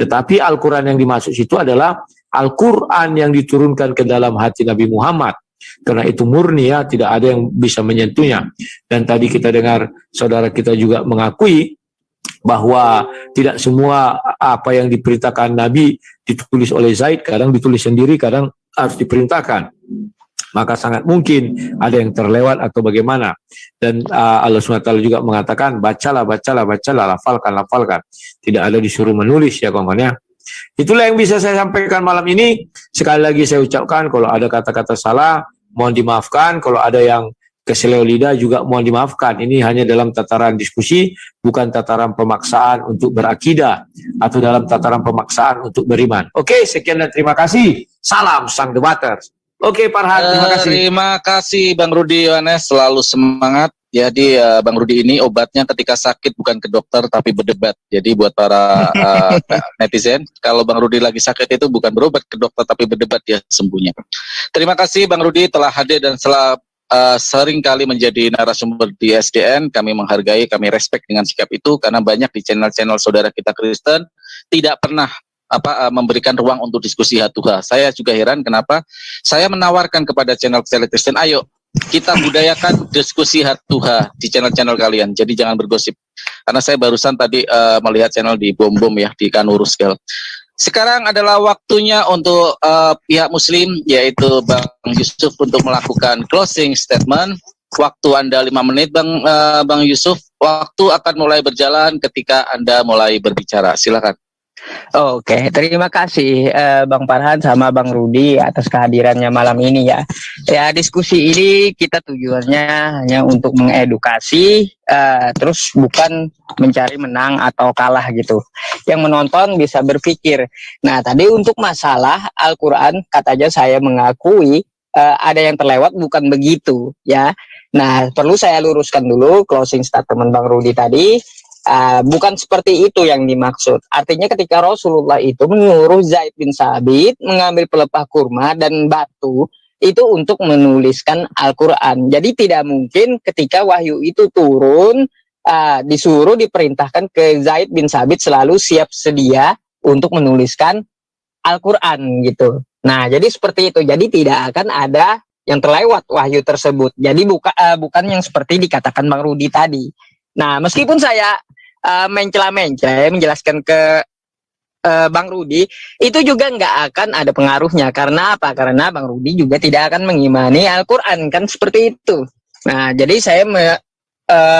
Tetapi Al-Quran yang dimaksud situ adalah Al-Quran yang diturunkan ke dalam hati Nabi Muhammad. Karena itu murni ya, tidak ada yang bisa menyentuhnya. Dan tadi kita dengar saudara kita juga mengakui bahwa tidak semua apa yang diperintahkan Nabi ditulis oleh Zaid, kadang ditulis sendiri, kadang harus diperintahkan. Maka sangat mungkin ada yang terlewat atau bagaimana. Dan Allah SWT juga mengatakan, bacalah, lafalkan. Tidak ada disuruh menulis ya kawan-kawan ya. Itulah yang bisa saya sampaikan malam ini. Sekali lagi saya ucapkan, kalau ada kata-kata salah, mohon dimaafkan. Kalau ada yang keseleo lidah juga mohon dimaafkan. Ini hanya dalam tataran diskusi, bukan tataran pemaksaan untuk berakidah atau dalam tataran pemaksaan untuk beriman. Oke, sekian dan terima kasih. Salam sang debaters. Oke, Farhan, terima kasih. Terima kasih Bang Rudi Yohanes, selalu semangat. Jadi Bang Rudi ini obatnya ketika sakit bukan ke dokter tapi berdebat. Jadi buat para netizen, kalau Bang Rudi lagi sakit itu bukan berobat ke dokter tapi berdebat, ya sembuhnya. Terima kasih Bang Rudi telah hadir dan sering kali menjadi narasumber di SDN. Kami menghargai, kami respect dengan sikap itu, karena banyak di channel-channel saudara kita Kristen tidak pernah memberikan ruang untuk diskusi hatuha. Saya juga heran kenapa saya menawarkan kepada channel-channel Kristen, ayo kita budayakan diskusi hatuha di channel-channel kalian. Jadi jangan bergosip. Karena saya barusan tadi melihat channel di Bom ya, di Kanurus. Sekarang adalah waktunya untuk pihak Muslim, yaitu Bang Yusuf, untuk melakukan closing statement. Waktu Anda 5 menit, Bang Yusuf. Waktu akan mulai berjalan ketika Anda mulai berbicara. Silakan. Oke, terima kasih Bang Farhan sama Bang Rudi atas kehadirannya malam ini ya. Ya, diskusi ini kita tujuannya hanya untuk mengedukasi, terus bukan mencari menang atau kalah gitu. Yang menonton bisa berpikir. Nah, tadi untuk masalah Al-Quran, katanya saya mengakui ada yang terlewat, bukan begitu ya. Nah, perlu saya luruskan dulu closing statement Bang Rudi tadi. Bukan seperti itu yang dimaksud. Artinya ketika Rasulullah itu menyuruh Zaid bin Sabit mengambil pelepah kurma dan batu itu untuk menuliskan Al-Quran. Jadi tidak mungkin ketika wahyu itu turun disuruh diperintahkan ke Zaid bin Sabit selalu siap sedia untuk menuliskan Al-Quran gitu. Nah, jadi seperti itu. Jadi tidak akan ada yang terlewat wahyu tersebut. Jadi bukan yang seperti dikatakan Bang Rudi tadi. Nah, meskipun saya mencela-mencela menjelaskan ke Bang Rudi, itu juga nggak akan ada pengaruhnya. Karena apa? Karena Bang Rudi juga tidak akan mengimani Al-Quran, kan seperti itu. Nah, jadi saya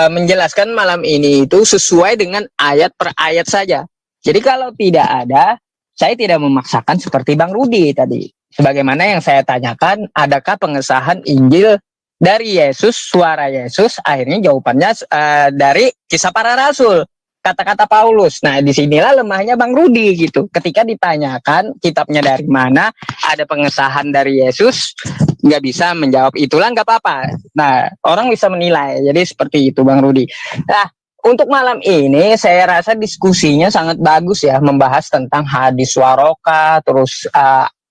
menjelaskan malam ini itu sesuai dengan ayat per ayat saja. Jadi kalau tidak ada, saya tidak memaksakan seperti Bang Rudi tadi. Sebagaimana yang saya tanyakan, adakah pengesahan Injil dari Yesus, suara Yesus? Akhirnya jawabannya dari Kisah Para Rasul, kata-kata Paulus. Nah, disinilah lemahnya Bang Rudi gitu. Ketika ditanyakan kitabnya dari mana, ada pengesahan dari Yesus, nggak bisa menjawab, itulah nggak apa-apa. Nah, orang bisa menilai. Jadi seperti itu Bang Rudi. Nah, untuk malam ini saya rasa diskusinya sangat bagus ya, membahas tentang hadis waroka, terus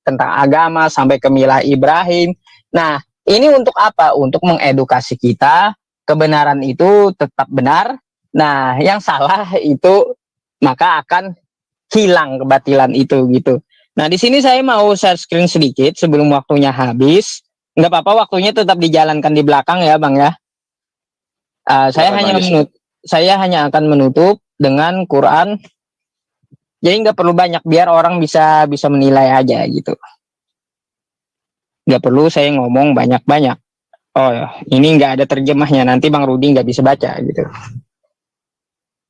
tentang agama sampai ke milah Ibrahim. Nah, ini untuk apa? Untuk mengedukasi kita, kebenaran itu tetap benar. Nah, yang salah itu maka akan hilang kebatilan itu gitu. Nah, di sini saya mau share screen sedikit sebelum waktunya habis. Nggak apa-apa, waktunya tetap dijalankan di belakang ya, Bang ya. Saya hanya akan menutup dengan Quran. Jadi nggak perlu banyak, biar orang bisa menilai aja gitu. Nggak perlu saya ngomong banyak-banyak. Oh ya, ini nggak ada terjemahnya, nanti Bang Rudi nggak bisa baca gitu.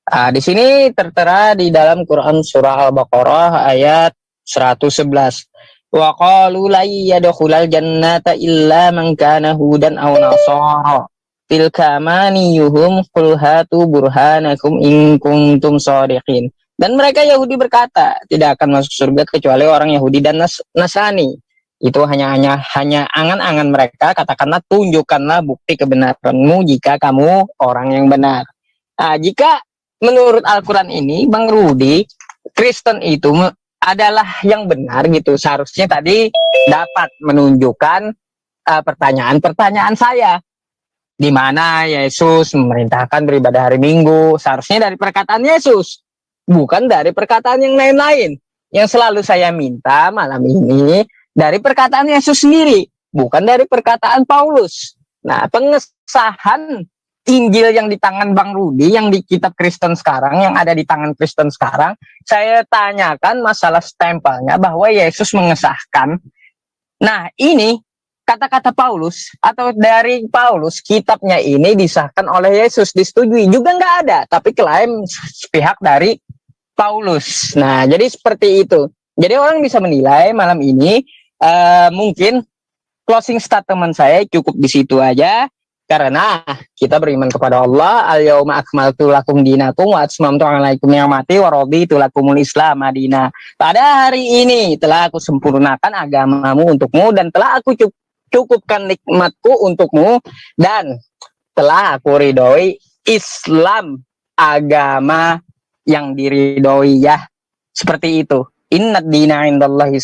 Di sini tertera di dalam Quran surah Al-Baqarah ayat 111. Wa qalu la yadkhulal jannata illa man kana hudan aw nasara. Tilka amaniyuhum qul hatu burhanakum in kuntum shadiqin. Dan mereka Yahudi berkata, tidak akan masuk surga kecuali orang Yahudi dan Nasrani. Itu hanya angan-angan mereka. Katakanlah, tunjukkanlah bukti kebenaranmu jika kamu orang yang benar. Jika menurut Al-Quran ini, Bang Rudi, Kristen itu adalah yang benar gitu. Seharusnya tadi dapat menunjukkan pertanyaan-pertanyaan saya. Di mana Yesus memerintahkan beribadah hari Minggu. Seharusnya dari perkataan Yesus, bukan dari perkataan yang lain-lain. Yang selalu saya minta malam ini dari perkataan Yesus sendiri, bukan dari perkataan Paulus. Nah, pengesahan Injil yang di tangan Bang Rudi, yang di kitab Kristen sekarang, yang ada di tangan Kristen sekarang, saya tanyakan masalah stempelnya bahwa Yesus mengesahkan. Nah, ini kata-kata Paulus atau dari Paulus, kitabnya ini disahkan oleh Yesus, disetujui juga nggak ada, tapi klaim pihak dari Paulus. Nah, jadi seperti itu. Jadi orang bisa menilai malam ini. Mungkin closing statement saya cukup di situ aja, karena kita beriman kepada Allah. Al-yauma akmaltu lakum dinakum wa atmamtu alaikum ni'mati wa raditu lakumul Islam madina. Pada hari ini telah aku sempurnakan agamamu untukmu, dan telah aku cukupkan nikmatku untukmu, dan telah aku ridhoi Islam, agama yang diridhoi ya. Seperti itu. Inna dina indallahi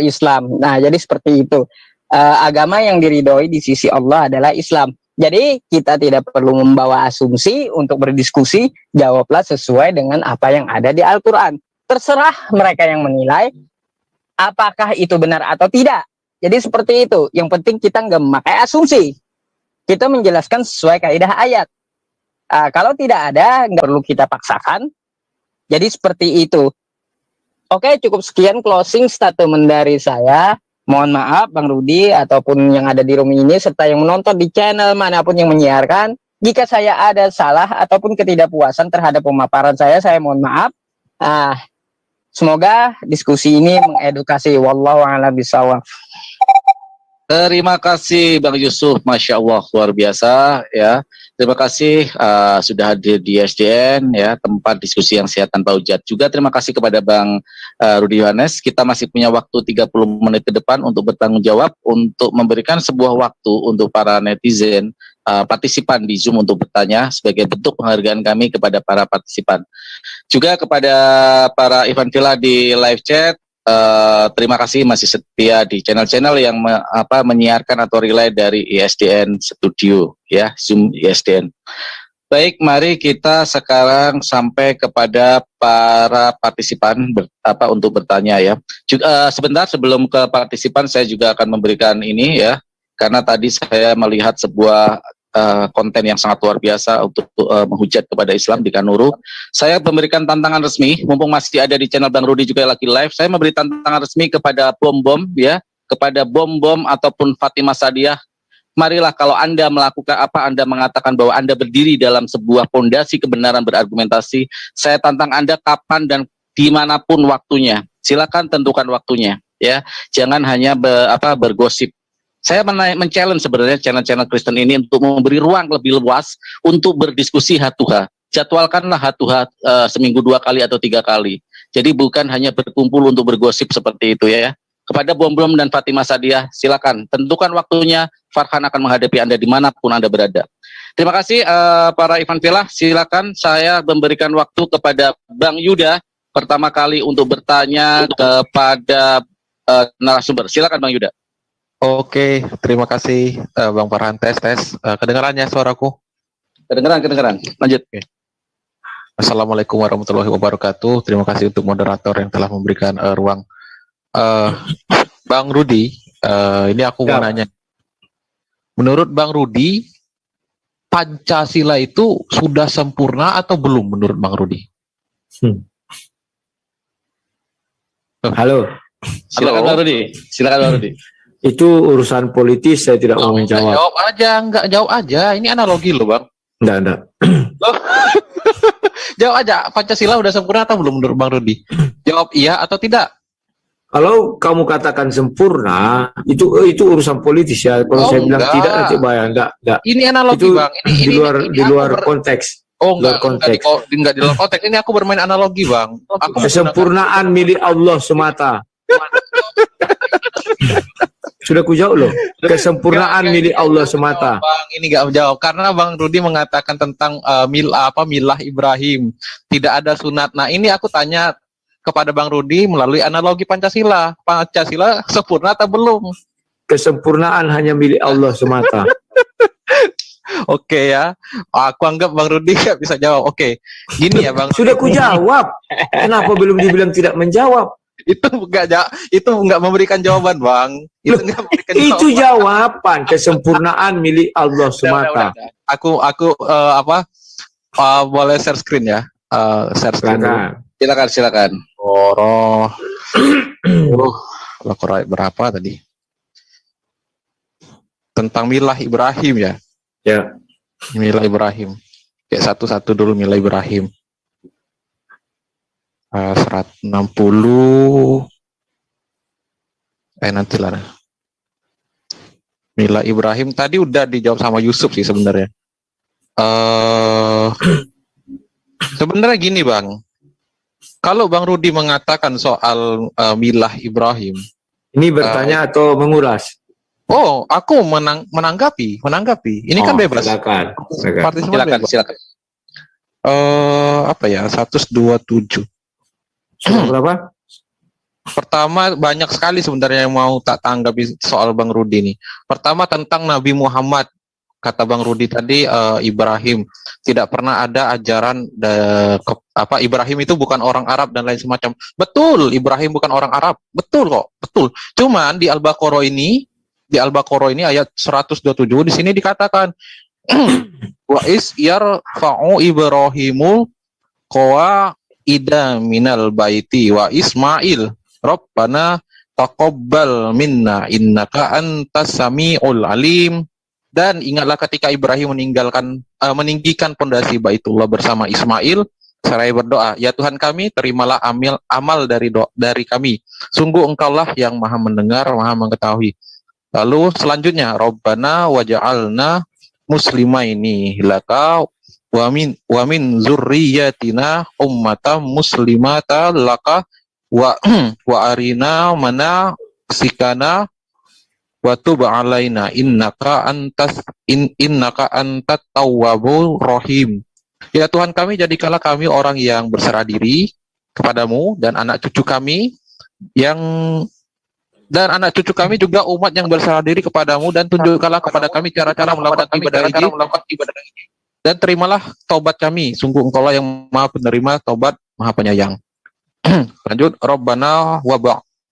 Islam. Nah, jadi seperti itu. Agama yang diridhoi di sisi Allah adalah Islam. Jadi kita tidak perlu membawa asumsi untuk berdiskusi. Jawablah sesuai dengan apa yang ada di Al-Quran. Terserah mereka yang menilai apakah itu benar atau tidak. Jadi seperti itu. Yang penting kita nggak memakai asumsi. Kita menjelaskan sesuai kaidah ayat. Kalau tidak ada, nggak perlu kita paksakan. Jadi seperti itu. Oke, cukup sekian closing statement dari saya. Mohon maaf Bang Rudi ataupun yang ada di room ini serta yang menonton di channel manapun yang menyiarkan. Jika saya ada salah ataupun ketidakpuasan terhadap pemaparan saya mohon maaf. Semoga diskusi ini mengedukasi. Wallahu a'lam bishawab. Terima kasih Bang Yusuf, Masya Allah luar biasa ya. Terima kasih sudah hadir di SDN ya, tempat diskusi yang sehat tanpa hujat. Juga terima kasih kepada Bang Rudi Yohanes. Kita masih punya waktu 30 menit ke depan untuk bertanggung jawab, untuk memberikan sebuah waktu untuk para netizen, partisipan di Zoom untuk bertanya sebagai bentuk penghargaan kami kepada para partisipan. Juga kepada para Ivan Villa di live chat. Terima kasih masih setia di channel-channel yang menyiarkan atau relay dari ISDN Studio ya, Zoom ISDN. Baik, mari kita sekarang sampai kepada para partisipan untuk bertanya ya. Juga sebentar sebelum ke partisipan saya juga akan memberikan ini ya, karena tadi saya melihat sebuah konten yang sangat luar biasa untuk menghujat kepada Islam di Kanuru. Saya memberikan tantangan resmi, mumpung masih ada di channel Bang Rudi juga lagi live, saya memberi tantangan resmi kepada bom-bom ya, kepada bom-bom ataupun Fatimah Sadiah. Marilah kalau Anda melakukan Anda mengatakan bahwa Anda berdiri dalam sebuah pondasi kebenaran berargumentasi, saya tantang Anda kapan dan dimanapun waktunya. Silakan tentukan waktunya ya. Jangan hanya bergosip. Saya men-challenge sebenarnya channel-channel Kristen ini untuk memberi ruang lebih luas untuk berdiskusi hatuha. Jadwalkanlah hatuha seminggu 2 kali atau 3 kali. Jadi bukan hanya berkumpul untuk bergosip seperti itu ya. Kepada Bom-Bom dan Fatimah Sadiah, silakan tentukan waktunya. Farhan akan menghadapi Anda dimanapun Anda berada. Terima kasih para Ivan Villa. Silakan saya memberikan waktu kepada Bang Yuda pertama kali untuk bertanya kepada narasumber. Silakan Bang Yuda. Oke, terima kasih Bang Farhan. Tes. Kedengarannya suaraku? Kedengaran. Lanjut. Assalamualaikum warahmatullahi wabarakatuh. Terima kasih untuk moderator yang telah memberikan ruang. Bang Rudi, ini aku mau nanya. Menurut Bang Rudi, Pancasila itu sudah sempurna atau belum menurut Bang Rudi? Halo. Silakan Bang Rudi. Itu urusan politis, saya tidak mau menjawab. Enggak jawab aja. Ini analogi loh, Bang. Enggak. Jawab aja, Pancasila udah sempurna atau belum menurut Bang Rudi? Jawab iya atau tidak. Kalau kamu katakan sempurna, itu urusan politis ya. Kalau saya bilang tidak, nanti bayang enggak. Ini analogi, Itu Bang. Ini di luar konteks. Enggak di luar konteks. Ini aku bermain analogi, Bang. Kesempurnaan milik Allah semata. Sudah kujawab loh. Kesempurnaan milik Allah semata. Bang, ini nggak menjawab karena Bang Rudi mengatakan tentang milah Ibrahim, tidak ada sunat. Nah, ini aku tanya kepada Bang Rudi melalui analogi Pancasila. Pancasila sempurna atau belum? Kesempurnaan hanya milik Allah semata. Oke ya. Aku anggap Bang Rudi nggak bisa jawab. Oke. Gini ya, Bang. Sudah kujawab. Kenapa belum dibilang tidak menjawab? Itu enggak memberikan jawaban, Bang. Itu jawaban. Kesempurnaan milik Allah semata. Aku boleh share screen ya. Share screen dulu. Silakan. Berapa tadi? Tentang milah Ibrahim ya. Ya. Milah Ibrahim. Kayak satu-satu dulu milah Ibrahim. 160 nantilah. Mila Ibrahim tadi udah dijawab sama Yusuf sih sebenarnya. Sebenarnya gini, Bang. Kalau Bang Rudi mengatakan soal Milah Ibrahim, ini bertanya atau mengulas? Oh, aku menanggapi. Ini kan bebas. Silakan. Partisipan bebas. Silakan. Apa ya? 127. Berapa? Pertama, banyak sekali sebenarnya yang mau tak tanggapi soal Bang Rudi nih. Pertama tentang Nabi Muhammad. Kata Bang Rudi tadi Ibrahim tidak pernah ada ajaran Ibrahim itu bukan orang Arab dan lain semacam. Betul, Ibrahim bukan orang Arab. Betul kok, betul. Cuman di Al-Baqarah ini ayat 127 di sini dikatakan wa is yarfa'u Ibrahimul qawaida minal baiti wa Ismail Rabbana taqabbal minna innaka antas samiul alim. Dan ingatlah ketika Ibrahim meninggikan pondasi Baitullah bersama Ismail, seraya berdoa, ya Tuhan kami, terimalah amal dari kami. Sungguh Engkaulah yang Maha mendengar, Maha mengetahui. Lalu selanjutnya, Rabbana waj'alna muslimaini laka wa min zurriyyatina ummatan muslimata laka wa arina mana sikana wa tub alaina innaka antat tawwabur rahim. Ya Tuhan kami, jadikanlah kami orang yang berserah diri kepadamu, dan anak cucu kami juga umat yang berserah diri kepadamu, dan tunjukkanlah kepada kami cara-cara melakukan ibadah ini, dan terimalah taubat kami. Sungguh Engkaulah yang Maha penerima taubat, Maha penyayang. Lanjut, Rabbana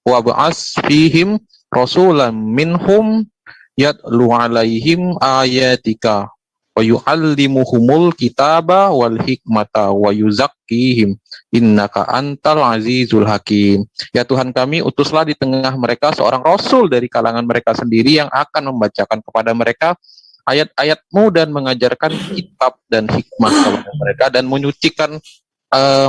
wab'as fihim rasulan minhum yatlu alaihim ayatika wa yu'allimuhumul kitaba wal hikmata wa yuzakkihim innaka antal azizul hakim. Ya Tuhan kami, utuslah di tengah mereka seorang rasul dari kalangan mereka sendiri yang akan membacakan kepada mereka ayat-ayat-Mu dan mengajarkan kitab dan hikmah kepada mereka dan menyucikan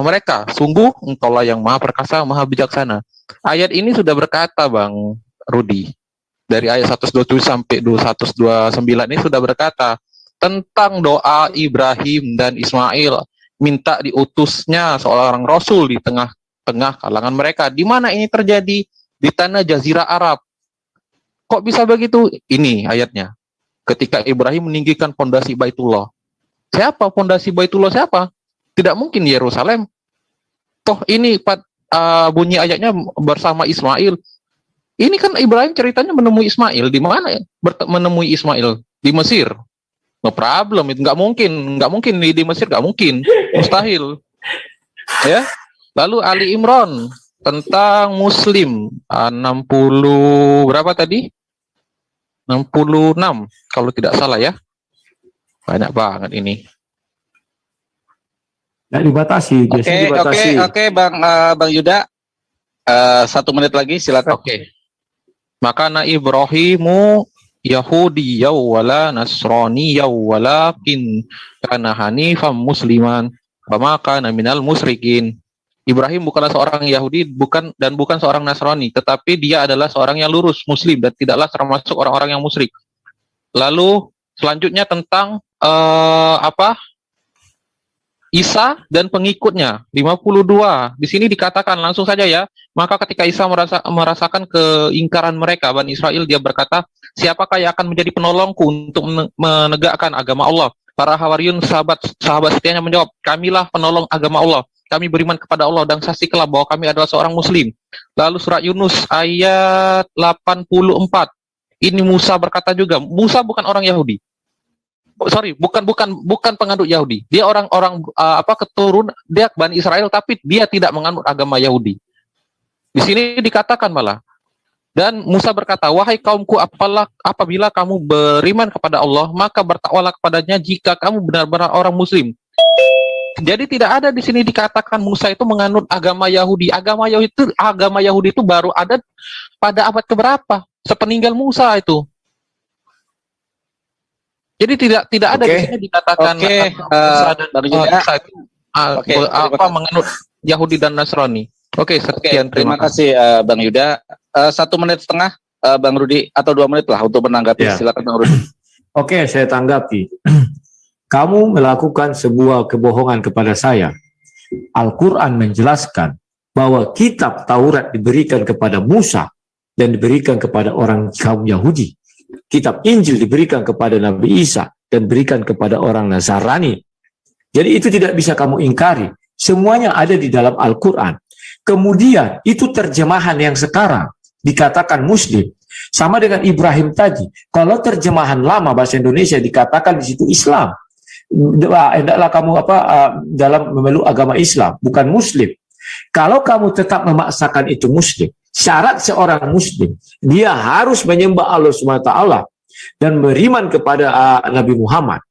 mereka. Sungguh Engkaulah yang Maha perkasa, Maha bijaksana. Ayat ini sudah berkata, Bang Rudi, dari ayat 127 sampai 129 ini sudah berkata tentang doa Ibrahim dan Ismail minta diutusnya seorang rasul di tengah-tengah kalangan mereka. Di mana ini terjadi? Di tanah Jazirah Arab. Kok bisa begitu? Ini ayatnya. Ketika Ibrahim meninggikan fondasi Baitullah. Siapa fondasi Baitullah? Siapa? Tidak mungkin Yerusalem. Toh ini bunyi ayatnya bersama Ismail. Ini kan Ibrahim ceritanya menemui Ismail. Di mana ya? Menemui Ismail? Di Mesir. No problem, itu nggak mungkin di Mesir, nggak mungkin, mustahil. Ya. Lalu Ali Imran tentang Muslim 60 berapa tadi? 66 kalau tidak salah ya. Banyak banget ini. Nggak dibatasi, biasanya dibatasi. Oke, Bang Yuda. 1 menit lagi, silakan. Oke. Maka Ibrahimu Yahudi wala Nasrani walakin kana hanifan musliman wa ma kana minal musyrikin. Ibrahim bukanlah seorang Yahudi bukan seorang Nasrani, tetapi dia adalah seorang yang lurus muslim dan tidaklah termasuk orang-orang yang musyrik. Lalu selanjutnya tentang Isa dan pengikutnya 52. Di sini dikatakan langsung saja ya. Maka ketika Isa merasakan keingkaran mereka Bani Israel, dia berkata, siapakah yang akan menjadi penolongku untuk menegakkan agama Allah? Para Hawariyun sahabat setianya menjawab, kamilah penolong agama Allah. Kami beriman kepada Allah dan saksikanlah bahwa kami adalah seorang muslim. Lalu surat Yunus ayat 84. Ini Musa berkata juga, Musa bukan orang Yahudi. Bukan penganut Yahudi. Dia orang-orang keturun dia Bani Israel, tapi dia tidak menganut agama Yahudi. Di sini dikatakan malah. Dan Musa berkata, wahai kaumku, apabila kamu beriman kepada Allah, maka bertakwalah kepadanya jika kamu benar-benar orang muslim. Jadi tidak ada di sini dikatakan Musa itu menganut agama Yahudi. Agama Yahudi itu baru ada pada abad keberapa? Sepeninggal Musa itu. Jadi tidak ada di sini dikatakan Musa itu menganut Yahudi dan Nasrani. Sekian. Terima kasih Bang Yuda. 1 menit setengah Bang Rudi atau 2 menit lah untuk menanggapi. Ya. Silakan Bang Rudi. Oke, saya tanggapi. Kamu melakukan sebuah kebohongan kepada saya. Al-Quran menjelaskan bahwa kitab Taurat diberikan kepada Musa dan diberikan kepada orang kaum Yahudi. Kitab Injil diberikan kepada Nabi Isa dan diberikan kepada orang Nasrani. Jadi itu tidak bisa kamu ingkari. Semuanya ada di dalam Al-Quran. Kemudian itu terjemahan yang sekarang dikatakan Muslim. Sama dengan Ibrahim tadi. Kalau terjemahan lama bahasa Indonesia dikatakan di situ Islam. Hendaklah kamu dalam memeluk agama Islam, bukan Muslim. Kalau kamu tetap memaksakan itu Muslim, syarat seorang Muslim, dia harus menyembah Allah SWT dan beriman kepada Nabi Muhammad.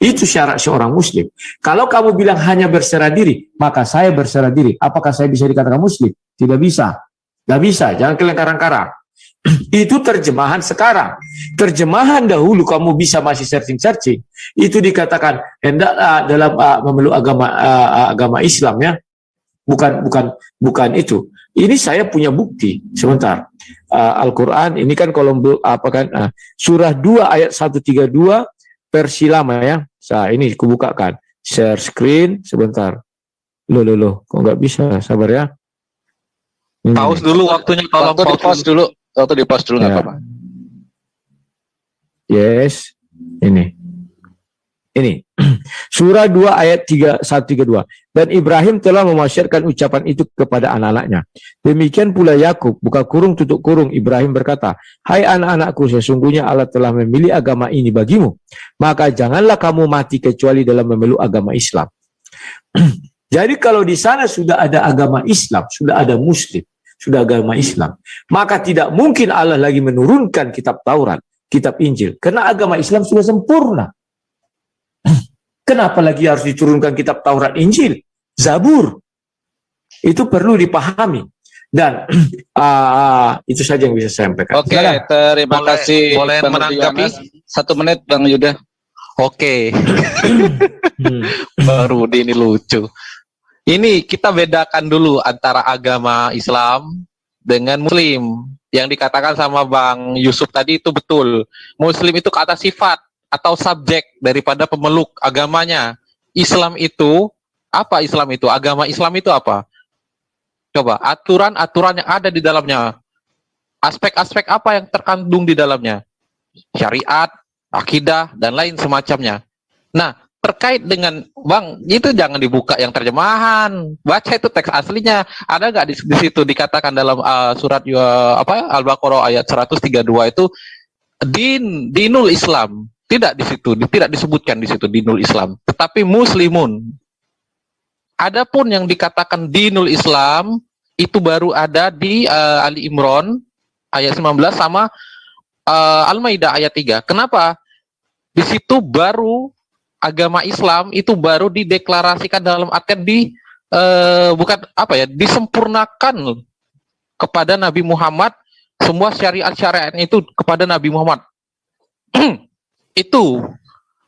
Itu syarat seorang Muslim. Kalau kamu bilang hanya berserah diri, maka saya berserah diri. Apakah saya bisa dikatakan Muslim? Tidak bisa. Tidak bisa, jangan kelengkaran-karang. Itu terjemahan sekarang. Terjemahan dahulu kamu bisa masih searching-searching. Itu dikatakan hendaklah dalam memeluk agama Islam ya. Bukan itu. Ini saya punya bukti. Sebentar. Al-Quran ini kan surah 2 ayat 132 versi lama ya. Nah, ini kubukakan. Share screen sebentar. Loh, kok nggak bisa? Sabar ya. Pause dulu waktunya, tolong Waktu di pause dulu. Waktu di pause dulu nggak Ya. apa-apa. Yes. Ini. Surah 2 ayat 132. Dan Ibrahim telah memasyarkan ucapan itu kepada anak-anaknya. Demikian pula Yakub, buka kurung tutup kurung, Ibrahim berkata, "Hai anak-anakku, sesungguhnya Allah telah memilih agama ini bagimu. Maka janganlah kamu mati kecuali dalam memeluk agama Islam." Jadi kalau di sana sudah ada agama Islam, sudah ada Muslim, sudah agama Islam, maka tidak mungkin Allah lagi menurunkan kitab Taurat, kitab Injil, karena agama Islam sudah sempurna. Kenapa lagi harus diturunkan kitab Taurat, Injil, Zabur? Itu perlu dipahami. Dan itu saja yang bisa saya sampaikan. Oke, Silakan. terima kasih boleh Bang menanggapi? Rudi Anas. 1 menit Bang Yuda. Oke. Hmm. Bang Rudi ini lucu. Ini kita bedakan dulu antara agama Islam dengan Muslim. Yang dikatakan sama Bang Yusuf tadi itu betul. Muslim itu kata sifat atau subjek daripada pemeluk agamanya. Islam itu apa? Islam itu agama Islam itu apa? Coba aturan-aturan yang ada di dalamnya. Aspek-aspek apa yang terkandung di dalamnya? Syariat, akidah, dan lain semacamnya. Nah, terkait dengan Bang, itu jangan dibuka yang terjemahan. Baca itu teks aslinya. Ada nggak di situ dikatakan dalam surat Al-Baqarah ayat 132 itu dinul Islam. Tidak di situ, tidak disebutkan di situ dinul Islam, tetapi muslimun. Adapun yang dikatakan dinul Islam itu baru ada di Ali Imran ayat 19 sama Al-Maidah ayat 3. Kenapa? Di situ baru agama Islam itu baru dideklarasikan dalam artian disempurnakan kepada Nabi Muhammad, semua syariat-syariat itu kepada Nabi Muhammad. Itu.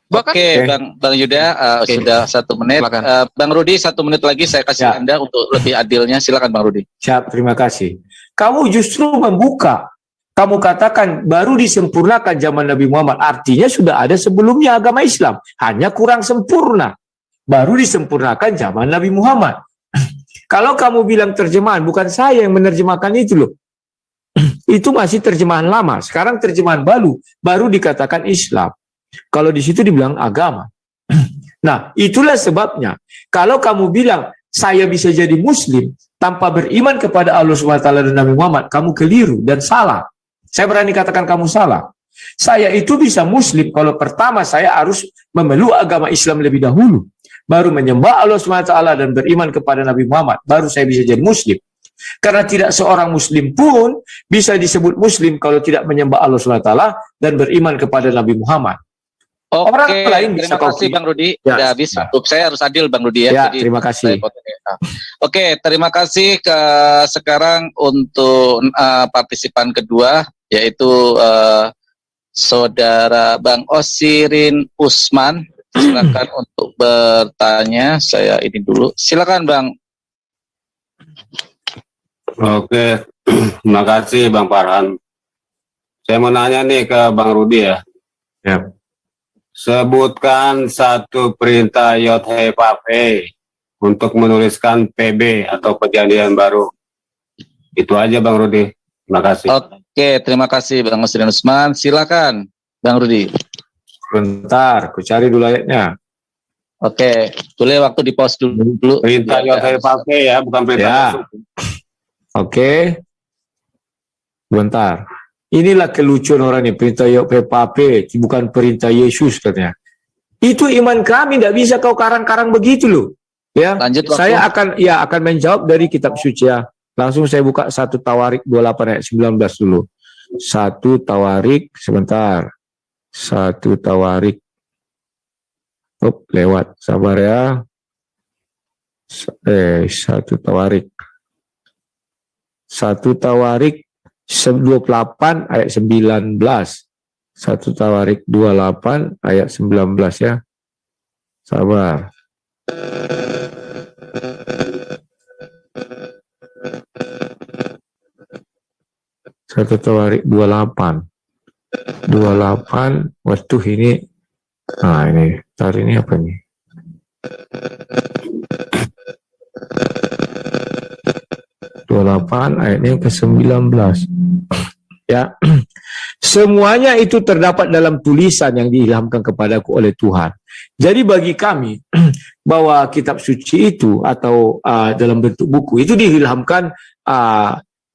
Bahkan Oke, Bang Yuda, sudah 1 menit. Silakan. Bang Rudi 1 menit lagi saya kasih Ya. Anda untuk lebih adilnya. Silakan Bang Rudi. Siap, terima kasih. Kamu justru membuka. Kamu katakan baru disempurnakan zaman Nabi Muhammad. Artinya sudah ada sebelumnya agama Islam. Hanya kurang sempurna. Baru disempurnakan zaman Nabi Muhammad. Kalau kamu bilang terjemahan, bukan saya yang menerjemahkan itu loh. Itu masih terjemahan lama. Sekarang terjemahan baru dikatakan Islam. Kalau di situ dibilang agama. Nah, itulah sebabnya. Kalau kamu bilang saya bisa jadi Muslim tanpa beriman kepada Allah SWT dan Nabi Muhammad, kamu keliru dan salah. Saya berani katakan kamu salah. Saya itu bisa Muslim kalau pertama saya harus memeluk agama Islam lebih dahulu. Baru menyembah Allah SWT dan beriman kepada Nabi Muhammad. Baru saya bisa jadi Muslim. Karena tidak seorang Muslim pun bisa disebut Muslim kalau tidak menyembah Allah SWT dan beriman kepada Nabi Muhammad. Oke, Orang lain bisa terima kasih kopi. Bang Rudi. Ya, Udah habis ya. waktu. Saya harus adil Bang Rudi ya. Ya, Jadi terima kasih. saya potong ya. Oke, terima kasih sekarang untuk partisipan kedua yaitu Saudara Bang Osirin Usman. Silakan untuk bertanya. Saya ini dulu. Silakan Bang. Oke, terima kasih Bang Farhan. Saya mau nanya nih ke Bang Rudi ya. Ya. Sebutkan satu perintah Yod-Heh-Vav-He untuk menuliskan PB atau perjanjian baru. Itu aja Bang Rudi. Terima kasih. Oke, terima kasih Bang Osirin Usman. Silakan Bang Rudi. Bentar, aku cari dulu ayatnya. Oke, boleh waktu di pause dulu. Perintah Ya, Yod-Heh-Vav-He ya, bukan perintah Ya. Yosuf. Oke. Bentar. Inilah kelucuan orang ini. Perintah Yod-Heh-Vav-He, bukan perintah Yesus katanya. Itu iman kami, tidak bisa kau karang-karang begitu loh. Ya. Lanjut waktu. Saya akan menjawab dari kitab suci ya. Langsung saya buka 1 Tawarik 28 ayat 19 dulu. 1 Tawarik, sebentar. 1 Tawarik. Lewat. Sabar ya. 1 Tawarik. 1 Tawarik 28 ayat 19. 1 Tawarik 28 ayat 19 ya. Sabar. Satu Tawarik 28. 28. Waduh ini. Nah ini. Tar ini apa nih? Ayatnya ke-19 ya. Semuanya itu terdapat dalam tulisan yang diilhamkan kepadaku oleh Tuhan. Jadi bagi kami bahwa kitab suci itu atau dalam bentuk buku itu diilhamkan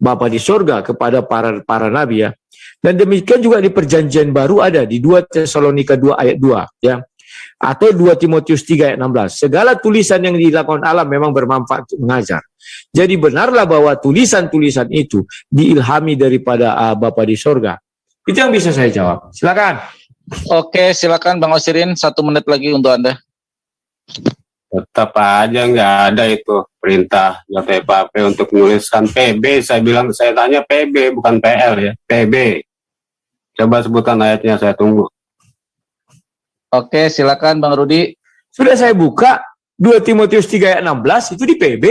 Bapa di sorga kepada para nabi ya. Dan demikian juga di perjanjian baru ada di 2 Tesalonika 2 ayat 2 ya. Atau 2 Timotius 3 ayat 16. Segala tulisan yang dilakukan Allah memang bermanfaat untuk mengajar. Jadi benarlah bahwa tulisan-tulisan itu diilhami daripada Bapa di sorga. Itu yang bisa saya jawab. Silakan. Oke, silakan Bang Osirin, 1 menit lagi untuk Anda. Tetap aja nggak ada itu perintah JPP untuk menuliskan PB. Saya bilang, saya tanya PB bukan PL ya, PB. Coba sebutkan ayatnya, saya tunggu. Oke, silakan Bang Rudi. Sudah saya buka 2 Timotius 3 ayat 16 itu di PB.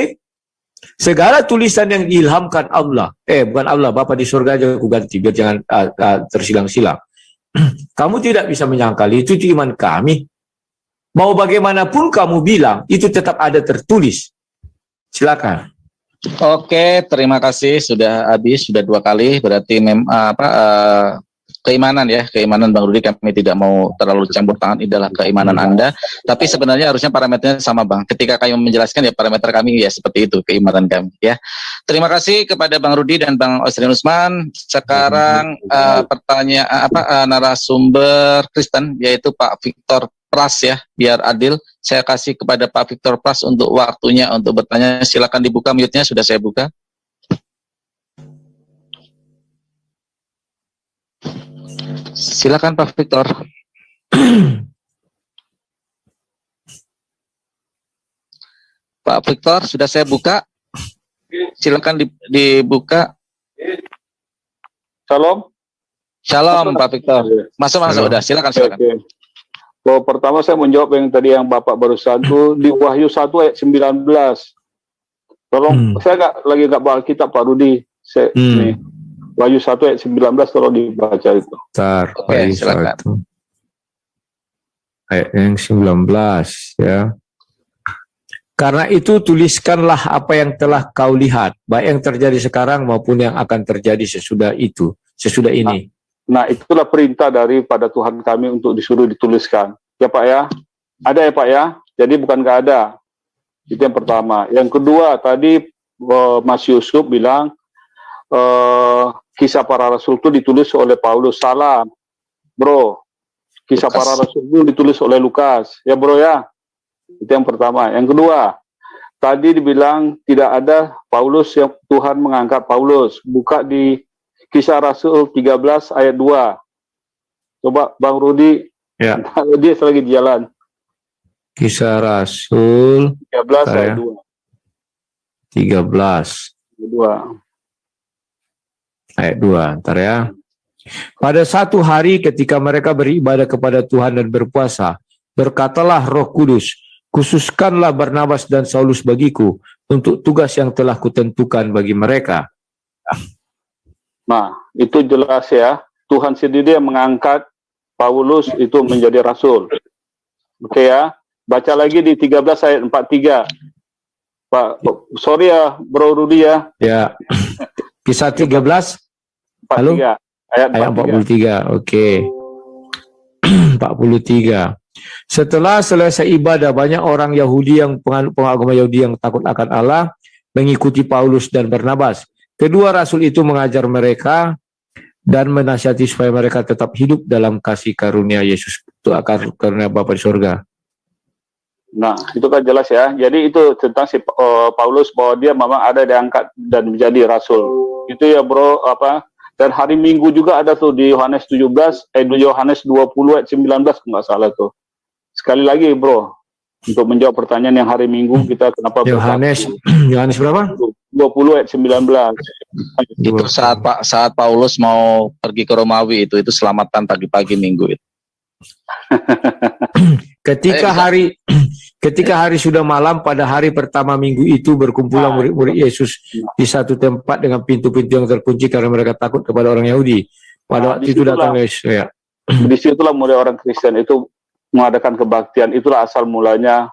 Segala tulisan yang diilhamkan Allah, bukan Allah, Bapa di surga aja aku ganti biar jangan tersilang-silang. Kamu tidak bisa menyangkal itu iman kami. Mau bagaimanapun kamu bilang, itu tetap ada tertulis. Silakan. Oke, terima kasih. Sudah habis, sudah 2 kali. Berarti keimanan ya, keimanan Bang Rudi, kami tidak mau terlalu campur tangan, adalah keimanan Anda. Tapi sebenarnya harusnya parameternya sama Bang. Ketika kami menjelaskan ya parameter kami ya seperti itu, keimanan kami ya. Terima kasih kepada Bang Rudi dan Bang Osirin Usman. Sekarang pertanyaan narasumber Kristen yaitu Pak Victor Pras ya, biar adil. Saya kasih kepada Pak Victor Pras untuk waktunya untuk bertanya. Silakan dibuka mute-nya, sudah saya buka. Silakan Pak Victor. Pak Victor, sudah saya buka. Silakan dibuka. Shalom. Shalom Pak Victor. Masuk udah. Silakan. Oke. Pertama saya menjawab yang tadi yang Bapak barusan itu di Wahyu 1 ayat 19. Tolong saya nggak bawa kitab Pak Rudi. Nih. Wahyu 1 ayat 19 tolong dibaca itu. Oke, silakan. Ayat yang 19 ya. Karena itu tuliskanlah apa yang telah kau lihat, baik yang terjadi sekarang maupun yang akan terjadi sesudah ini. Nah, itulah perintah daripada Tuhan kami untuk disuruh dituliskan. Ya Pak ya? Ada ya Pak ya? Jadi bukan nggak ada. Itu yang pertama. Yang kedua, tadi Mas Yusuf bilang Kisah Para Rasul itu ditulis oleh Paulus. Salah, bro. Kisah Lukas. Para Rasul itu ditulis oleh Lukas. Ya bro ya. Itu yang pertama. Yang kedua, tadi dibilang tidak ada Paulus yang Tuhan mengangkat Paulus. Buka di Kisah Rasul 13 ayat 2. Coba Bang Rudi. Ya. Dia selagi di jalan. Kisah Rasul 13 ayat 2. 13 ayat 2. Ntar ya. Pada satu hari ketika mereka beribadah kepada Tuhan dan berpuasa, berkatalah Roh Kudus, khususkanlah Barnabas dan Saulus bagiku untuk tugas yang telah kutentukan bagi mereka. Nah, itu jelas ya. Tuhan sendiri yang mengangkat Paulus itu menjadi rasul. Oke ya. Baca lagi di 13 ayat 43. Pak, sorry ya, Bro Rudi ya. Ya. Kisah 13 Halo? 43. Ayat 43. Oke. 43. Setelah selesai ibadah, banyak orang Yahudi yang pengagama Yahudi yang takut akan Allah mengikuti Paulus dan Barnabas. Kedua rasul itu mengajar mereka dan menasihati supaya mereka tetap hidup dalam kasih karunia Yesus, itu akar karunia Bapa di surga. Nah, itu kan jelas ya. Jadi itu tentang si Paulus bahwa dia memang ada diangkat dan menjadi rasul. Itu ya bro, dan hari Minggu juga ada tuh di Yohanes 17, Yohanes 20 ayat 19 nggak salah tuh. Sekali lagi bro, untuk menjawab pertanyaan yang hari Minggu kita kenapa Yohanes berapa? 20 ayat 19. Itu saat Paulus mau pergi ke Romawi itu selamatan pagi-pagi minggu itu. Ketika hari sudah malam pada hari pertama minggu itu berkumpullah murid-murid Yesus di satu tempat dengan pintu-pintu yang terkunci karena mereka takut kepada orang Yahudi. Pada waktu itu datang Yesus. Ya. Disitulah mulai orang Kristen itu mengadakan kebaktian. Itulah asal mulanya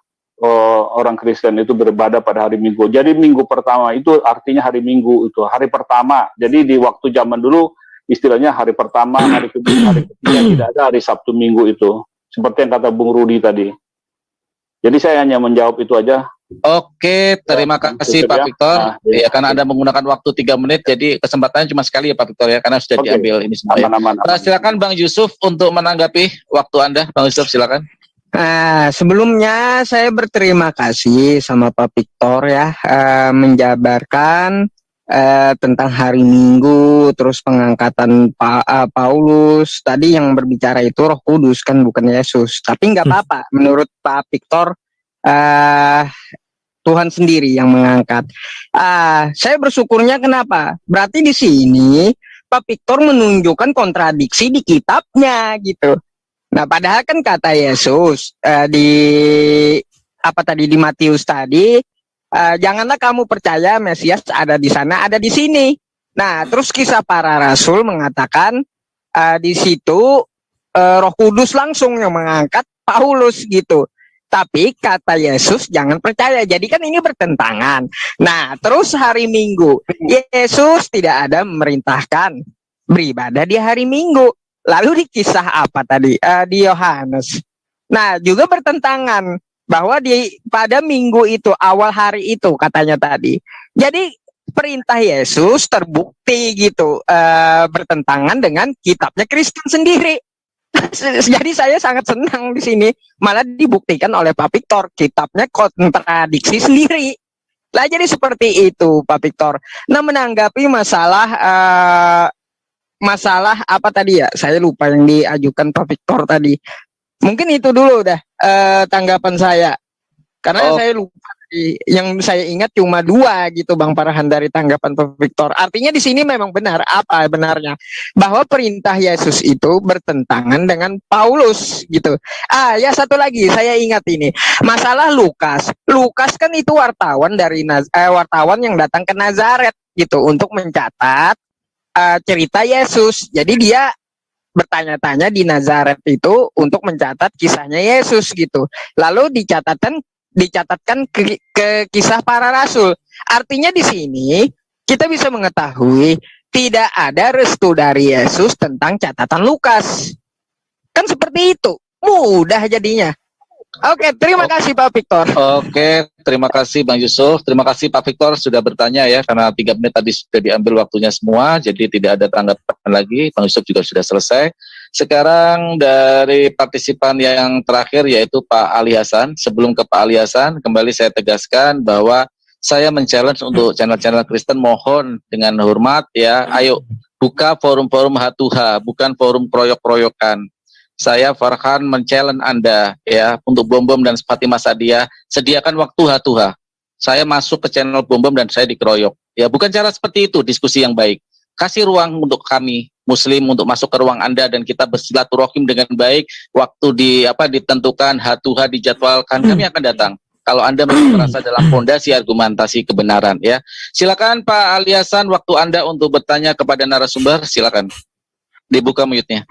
orang Kristen itu beribadah pada hari Minggu. Jadi minggu pertama itu artinya hari Minggu itu hari pertama. Jadi di waktu zaman dulu istilahnya hari pertama, hari kedua, hari ketiga, tidak ada hari Sabtu Minggu itu. Seperti yang kata Bung Rudi tadi. Jadi saya hanya menjawab itu aja. Oke, terima kasih Pak Victor. Ya, karena Anda menggunakan waktu 3 menit, jadi kesempatannya cuma sekali ya Pak Victor ya, karena sudah diambil ini semua. Ya. Silakan Bang Yusuf untuk menanggapi waktu Anda. Bang Yusuf silakan. Sebelumnya saya berterima kasih sama Pak Victor ya, menjabarkan tentang hari Minggu, terus pengangkatan Paulus. Tadi yang berbicara itu Roh Kudus kan, bukan Yesus. Tapi nggak apa-apa, menurut Pak Victor Tuhan sendiri yang mengangkat. Saya bersyukurnya kenapa? Berarti di sini Pak Victor menunjukkan kontradiksi di kitabnya gitu. Nah, padahal kan kata Yesus di Matius tadi, janganlah kamu percaya Mesias ada di sana, ada di sini. Nah, terus Kisah Para Rasul mengatakan di situ Roh Kudus langsung yang mengangkat Paulus gitu. Tapi kata Yesus jangan percaya. Jadi kan ini bertentangan. Nah, terus hari Minggu Yesus tidak ada memerintahkan beribadah di hari Minggu. Lalu di kisah apa tadi? Di Yohanes. Nah, juga bertentangan bahwa pada minggu itu, awal hari itu katanya tadi. Jadi perintah Yesus terbukti gitu bertentangan dengan kitabnya Kristen sendiri. Jadi saya sangat senang di sini, malah dibuktikan oleh Pak Victor, kitabnya kontradiksi sendiri. Lah jadi seperti itu Pak Victor. Nah, menanggapi masalah apa tadi ya? Saya lupa yang diajukan Pak Victor tadi. Mungkin itu dulu dah tanggapan saya. Karena saya lupa yang saya ingat cuma 2 gitu Bang Farhan dari tanggapan Pak Victor. Artinya di sini memang benar, apa benarnya? Bahwa perintah Yesus itu bertentangan dengan Paulus gitu. Ya satu lagi saya ingat ini. Masalah Lukas. Lukas kan itu wartawan dari wartawan yang datang ke Nazaret gitu untuk mencatat cerita Yesus. Jadi dia bertanya-tanya di Nazaret itu untuk mencatat kisahnya Yesus gitu. Lalu dicatatkan ke Kisah Para Rasul. Artinya di sini kita bisa mengetahui tidak ada restu dari Yesus tentang catatan Lukas. Kan seperti itu. Mudah jadinya. Oke, terima kasih Pak Victor. Oke, terima kasih Bang Yusuf. Terima kasih Pak Victor sudah bertanya ya, karena 3 menit tadi sudah diambil waktunya semua, jadi tidak ada tanggapan lagi. Bang Yusuf juga sudah selesai. Sekarang dari partisipan yang terakhir yaitu Pak Ali Hasan. Sebelum ke Pak Ali Hasan, kembali saya tegaskan bahwa saya men-challenge untuk channel-channel Kristen, mohon dengan hormat ya, ayo buka forum-forum hatuha, bukan forum proyok-proyokan. Saya Farhan men-challenge Anda ya untuk Bom-Bom dan Fatimah Sadia, sediakan waktu hatuha. Saya masuk ke channel Bom-Bom dan saya dikeroyok. Ya, bukan cara seperti itu diskusi yang baik. Kasih ruang untuk kami Muslim untuk masuk ke ruang Anda dan kita bersilaturahim dengan baik. Waktu ditentukan, hatuha dijadwalkan, kami akan datang. Kalau Anda masih merasa dalam fondasi argumentasi kebenaran ya. Silakan Pak Ali Hasan, waktu Anda untuk bertanya kepada narasumber, silakan. Dibuka mute-nya.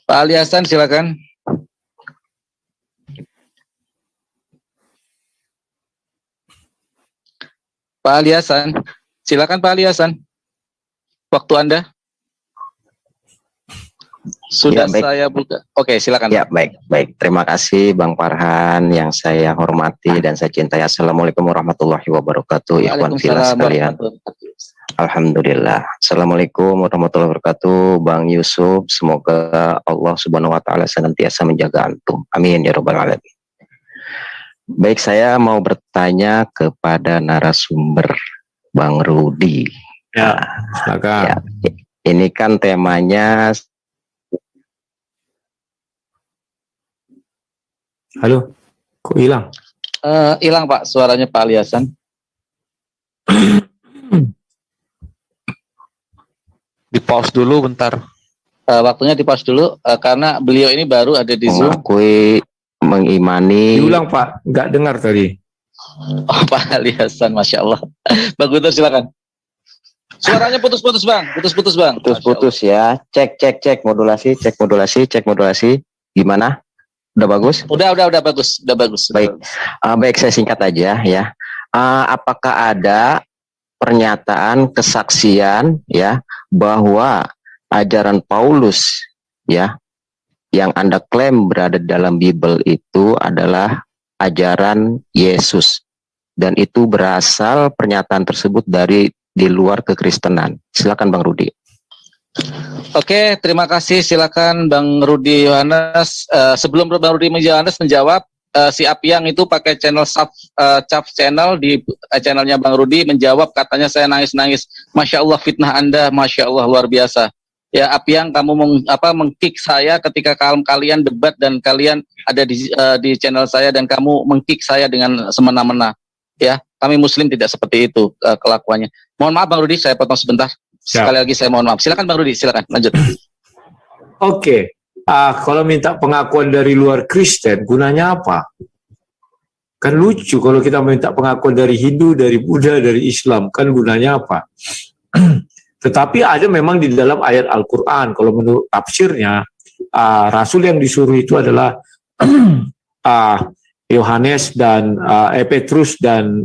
Pak Ali Hasan silakan. Pak Ali Hasan, silakan Pak Ali Hasan. Waktu Anda sudah ya, saya buka. Oke, silakan. Ya, baik. Terima kasih Bang Farhan yang saya hormati dan saya cintai. Assalamualaikum warahmatullahi wabarakatuh. Ikhwan fillah sekalian. Alhamdulillah. Assalamualaikum warahmatullahi wabarakatuh. Bang Yusuf, semoga Allah Subhanahu wa taala senantiasa menjaga antum. Amin ya rabbal alamin. Baik, saya mau bertanya kepada narasumber Bang Rudi. Ya, silakan. Ya, ini kan temanya. Halo. Kok hilang? Hilang Pak, suaranya Pak Ali Hasan. Di pause dulu bentar. Waktunya di pause dulu karena beliau ini baru ada di Zoom. Mengakui, mengimani. Diulang Pak, nggak dengar tadi. Oh, Pak Ali Hasan, Masya Allah. Bang Guntur silakan. Suaranya putus-putus Bang, putus-putus Bang. Putus-putus ya. Cek modulasi, cek modulasi. Gimana? Udah bagus? Udah bagus, udah bagus. Baik. Baik, saya singkat aja ya. Apakah ada pernyataan kesaksian ya bahwa ajaran Paulus ya yang Anda klaim berada dalam Bible itu adalah ajaran Yesus, dan itu berasal pernyataan tersebut dari di luar kekristenan? Silakan Bang Rudi. Oke, terima kasih. Silakan Bang Rudi Yohanes. Sebelum Bang Rudi Yohanes menjawab, si Apiang itu pakai channel Cap channel di channelnya Bang Rudi menjawab, katanya saya nangis-nangis. Masya Allah fitnah Anda, Masya Allah luar biasa. Ya Apiang, kamu mengkick saya ketika kalian debat dan kalian ada di channel saya dan kamu mengkick saya dengan semena-mena. Ya, kami Muslim tidak seperti itu kelakuannya. Mohon maaf Bang Rudi, saya potong sebentar. Sekali lagi saya mohon maaf. Silakan Bang Rudi, silakan lanjut. Oke. Kalau minta pengakuan dari luar Kristen, gunanya apa? Kan lucu kalau kita minta pengakuan dari Hindu, dari Buddha, dari Islam, kan gunanya apa? Tetapi ada memang di dalam ayat Al-Quran, kalau menurut tafsirnya, Rasul yang disuruh itu adalah Yohanes dan Petrus dan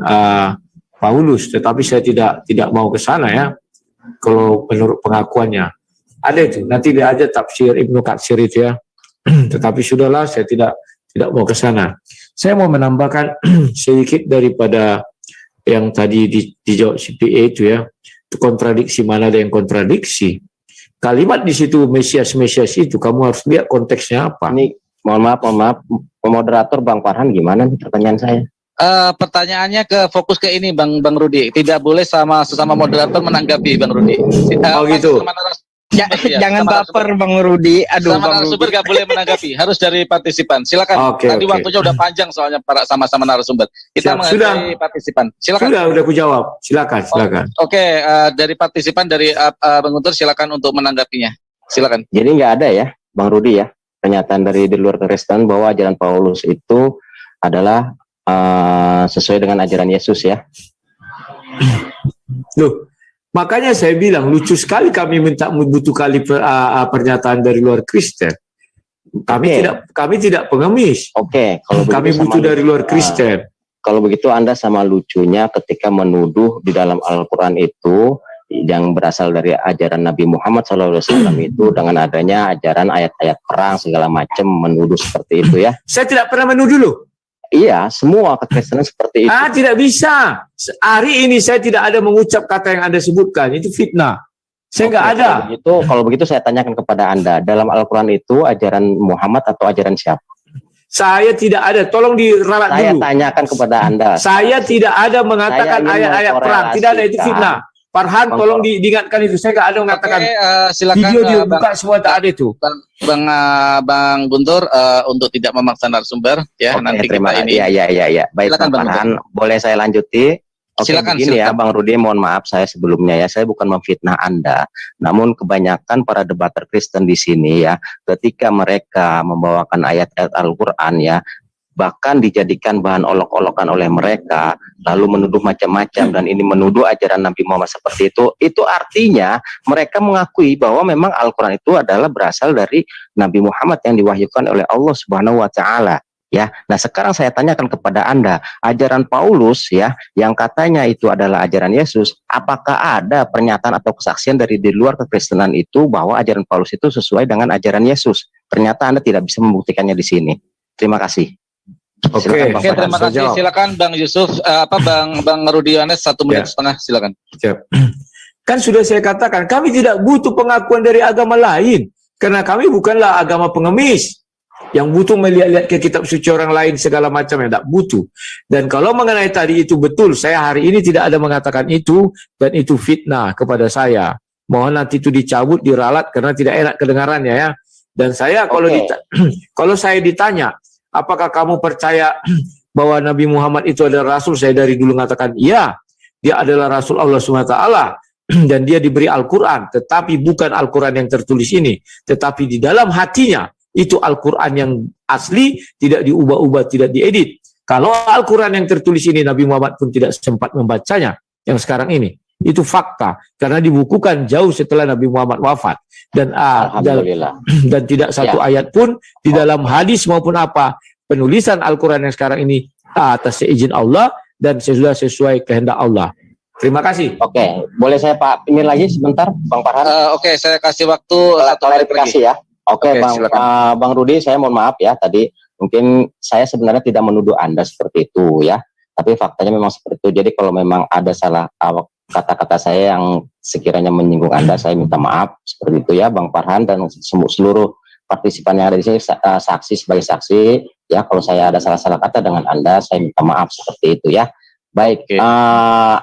Paulus, tetapi saya tidak mau ke sana ya. Kalau menurut pengakuannya ada itu, nanti dia ada tafsir Ibnu Katsir itu ya. Tetapi sudahlah, saya tidak mau ke sana. Saya mau menambahkan sedikit daripada yang tadi dijawab CPA itu ya. Itu kontradiksi, mana ada yang kontradiksi. Kalimat di situ Mesias itu kamu harus lihat konteksnya apa. Ini mohon maaf, moderator Bang Farhan gimana nih pertanyaan saya? Pertanyaannya fokus ke ini Bang Rudi. Tidak boleh sesama moderator menanggapi Bang Rudi. Gitu. Jangan baper Bang Rudi. Aduh, sama Bang narasumber Rudi. gak boleh menanggapi, harus dari partisipan. Silakan. Tadi waktunya udah panjang soalnya para sama-sama narasumber. Kita menghadapi partisipan. Silakan. Udah aku jawab. Silakan. Oke, dari partisipan dari Bang Guntur silakan untuk menanggapinya. Silakan. Jadi nggak ada ya Bang Rudi ya pernyataan dari di luar Kristen bahwa ajaran Paulus itu adalah sesuai dengan ajaran Yesus ya. Loh, makanya saya bilang lucu sekali kami butuh kali pernyataan dari luar Kristen. Kami tidak pengemis. Oke, kalau kami butuh dari luar Kristen. Kalau begitu Anda sama lucunya ketika menuduh di dalam Al-Quran itu yang berasal dari ajaran Nabi Muhammad SAW itu dengan adanya ajaran ayat-ayat perang segala macam, menuduh seperti itu ya. Saya tidak pernah menuduh loh. Iya, semua kekristenan seperti itu. Tidak bisa. Hari ini saya tidak ada mengucap kata yang Anda sebutkan. Itu fitnah. Saya nggak ada. Kalau begitu saya tanyakan kepada Anda, dalam Al-Quran itu ajaran Muhammad atau ajaran siapa? Saya tidak ada. Tolong diralat dulu. Saya tanyakan kepada Anda. Saya tidak ada mengatakan ayat-ayat perang. Tidak ada, itu fitnah. Farhan, tolong diingatkan itu. Saya nggak ada mengatakan. Silakan, video dibuka semua tak ada itu. Bang Guntur untuk tidak memaksa narasumber ya. Nanti terima kita ini. Ya. Baik, Bang Farhan, boleh saya lanjuti? Silakan. Ya Bang Rudi, mohon maaf saya sebelumnya ya, saya bukan memfitnah Anda. Namun kebanyakan para debater Kristen di sini ya, ketika mereka membawakan ayat-ayat Al-Quran ya, bahkan dijadikan bahan olok-olokan oleh mereka, lalu menuduh macam-macam, dan ini menuduh ajaran Nabi Muhammad seperti itu artinya mereka mengakui bahwa memang Al-Quran itu adalah berasal dari Nabi Muhammad yang diwahyukan oleh Allah Subhanahu wa Ta'ala. Ya, nah sekarang saya tanyakan kepada Anda, ajaran Paulus ya, yang katanya itu adalah ajaran Yesus, apakah ada pernyataan atau kesaksian dari di luar kekristenan itu bahwa ajaran Paulus itu sesuai dengan ajaran Yesus? Ternyata Anda tidak bisa membuktikannya di sini. Terima kasih. Oke, terima kasih. Silakan Bang Yusuf, Bang Rudi Yohanes 1 menit setengah, silakan. Kan sudah saya katakan, kami tidak butuh pengakuan dari agama lain, karena kami bukanlah agama pengemis yang butuh melihat-lihat ke kitab suci orang lain segala macam, yang tidak butuh. Dan kalau mengenai tadi itu betul, saya hari ini tidak ada mengatakan itu, dan itu fitnah kepada saya. Mohon nanti itu dicabut, diralat, karena tidak enak kedengarannya ya. Dan saya kalau saya ditanya, apakah kamu percaya bahwa Nabi Muhammad itu adalah Rasul? Saya dari dulu mengatakan, iya, dia adalah Rasul Allah SWT, dan dia diberi Al-Quran, tetapi bukan Al-Quran yang tertulis ini, tetapi di dalam hatinya, itu Al-Quran yang asli, tidak diubah-ubah, tidak diedit. Kalau Al-Quran yang tertulis ini, Nabi Muhammad pun tidak sempat membacanya, yang sekarang ini. Itu fakta, karena dibukukan jauh setelah Nabi Muhammad wafat. Dan Alhamdulillah. dan tidak satu ayat pun di dalam hadis maupun apa penulisan Al-Quran yang sekarang ini atas izin Allah dan sesuai kehendak Allah. Terima kasih. Oke, boleh saya Pak Emir lagi sebentar, Bang Farhan? Oke, saya kasih waktu Klarifikasi ya. Oke, Bang, silakan. Bang Rudi, saya mohon maaf ya tadi mungkin saya sebenarnya tidak menuduh Anda seperti itu ya, tapi faktanya memang seperti itu. Jadi kalau memang ada salah kata-kata saya yang sekiranya menyinggung Anda, saya minta maaf seperti itu ya, Bang Farhan dan seluruh partisipan yang ada di sini, saksi sebagai saksi ya. Kalau saya ada salah-salah kata dengan Anda, saya minta maaf seperti itu ya. Baik,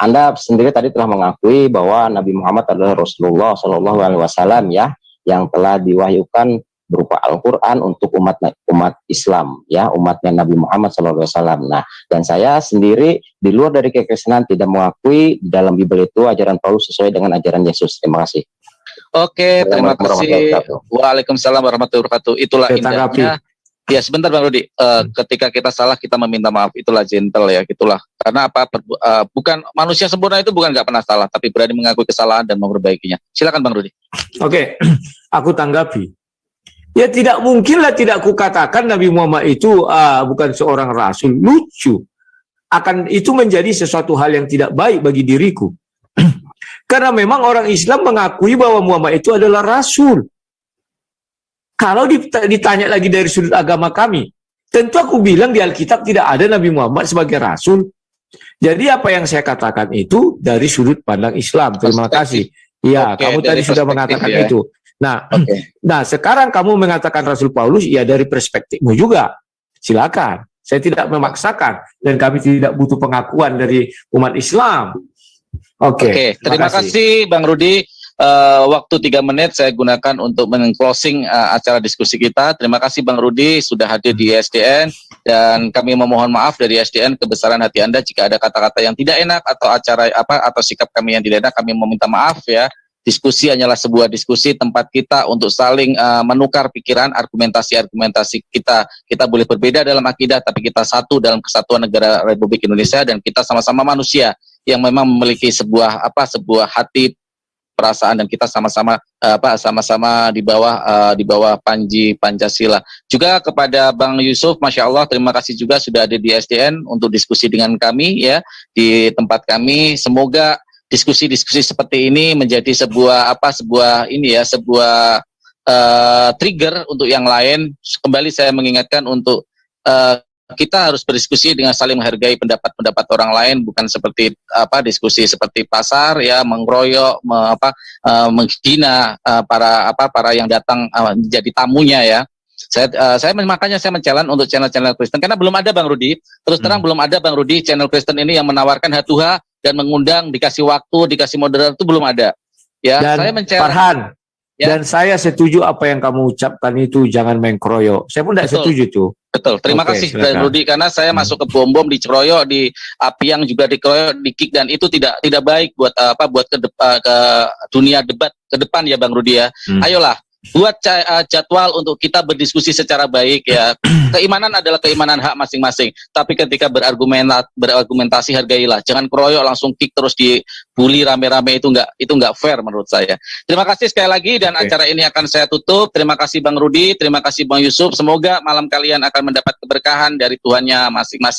Anda sendiri tadi telah mengakui bahwa Nabi Muhammad adalah Rasulullah SAW ya, yang telah diwahyukan berupa Al-Quran untuk umat Islam ya, umatnya Nabi Muhammad SAW. Nah, dan saya sendiri di luar dari kekristenan tidak mengakui di dalam Bible itu ajaran Paulus sesuai dengan ajaran Yesus. Terima kasih. Oke, terima kasih. Waalaikumsalam warahmatullahi wabarakatuh. Itulah indahnya. Ya, sebentar Bang Rudi. Ketika kita salah, kita meminta maaf. Itulah gentle ya, gitulah. Karena apa? Bukan manusia sempurna itu bukan nggak pernah salah, tapi berani mengakui kesalahan dan memperbaikinya. Silakan Bang Rudi. Oke, aku tanggapi. Ya tidak mungkinlah tidak kukatakan Nabi Muhammad itu bukan seorang rasul. Lucu. Akan itu menjadi sesuatu hal yang tidak baik bagi diriku. Karena memang orang Islam mengakui bahwa Muhammad itu adalah rasul. Kalau ditanya lagi dari sudut agama kami, tentu aku bilang di Alkitab tidak ada Nabi Muhammad sebagai rasul. Jadi apa yang saya katakan itu dari sudut pandang Islam. Terima kasih. Ya, kamu tadi sudah mengatakan itu. Nah, nah sekarang kamu mengatakan Rasul Paulus, ya dari perspektifmu juga. Silakan. Saya tidak memaksakan dan kami tidak butuh pengakuan dari umat Islam. Oke, terima kasih Bang Rudi. Waktu 3 menit saya gunakan untuk men-closing acara diskusi kita. Terima kasih Bang Rudi sudah hadir di SDN, dan kami memohon maaf dari SDN kebesaran hati Anda jika ada kata-kata yang tidak enak atau acara atau sikap kami yang tidak enak. Kami meminta maaf ya. Diskusi hanyalah sebuah diskusi, tempat kita untuk saling menukar pikiran, argumentasi kita. Kita boleh berbeda dalam akidah, tapi kita satu dalam kesatuan negara Republik Indonesia, dan kita sama-sama manusia yang memang memiliki sebuah hati, perasaan, dan kita sama-sama di bawah panji Pancasila. Juga kepada Bang Yusuf, Masya Allah, terima kasih juga sudah ada di SDN untuk diskusi dengan kami ya di tempat kami. Semoga diskusi-diskusi seperti ini menjadi sebuah trigger untuk yang lain. Kembali saya mengingatkan untuk kita harus berdiskusi dengan saling menghargai pendapat-pendapat orang lain, bukan seperti diskusi seperti pasar ya, mengeroyok, menghina para yang datang menjadi tamunya ya. Makanya saya men-challenge untuk channel-channel Kristen, karena belum ada Bang Rudi, terus terang belum ada Bang Rudi channel Kristen ini yang menawarkan hatuha dan mengundang, dikasih waktu, dikasih moderator, itu belum ada. Ya, dan saya men-challenge. Farhan, ya. Dan saya setuju apa yang kamu ucapkan itu, jangan main kroyok. Saya pun tidak setuju tuh. Betul. Terima kasih Bang Rudi, karena saya masuk ke bom-bom, dikeroyok, di api yang juga dikeroyok, di kick, dan itu tidak baik buat ke dunia debat ke depan ya Bang Rudi ya. Ayolah buat jadwal untuk kita berdiskusi secara baik ya. Keimanan adalah keimanan hak masing-masing, tapi ketika berargumentasi hargailah, jangan keroyok langsung kick terus dibully rame-rame, itu enggak fair menurut saya. Terima kasih sekali lagi, dan acara ini akan saya tutup. Terima kasih Bang Rudi, terima kasih Bang Yusuf. Semoga malam kalian akan mendapat keberkahan dari Tuhannya masing-masing.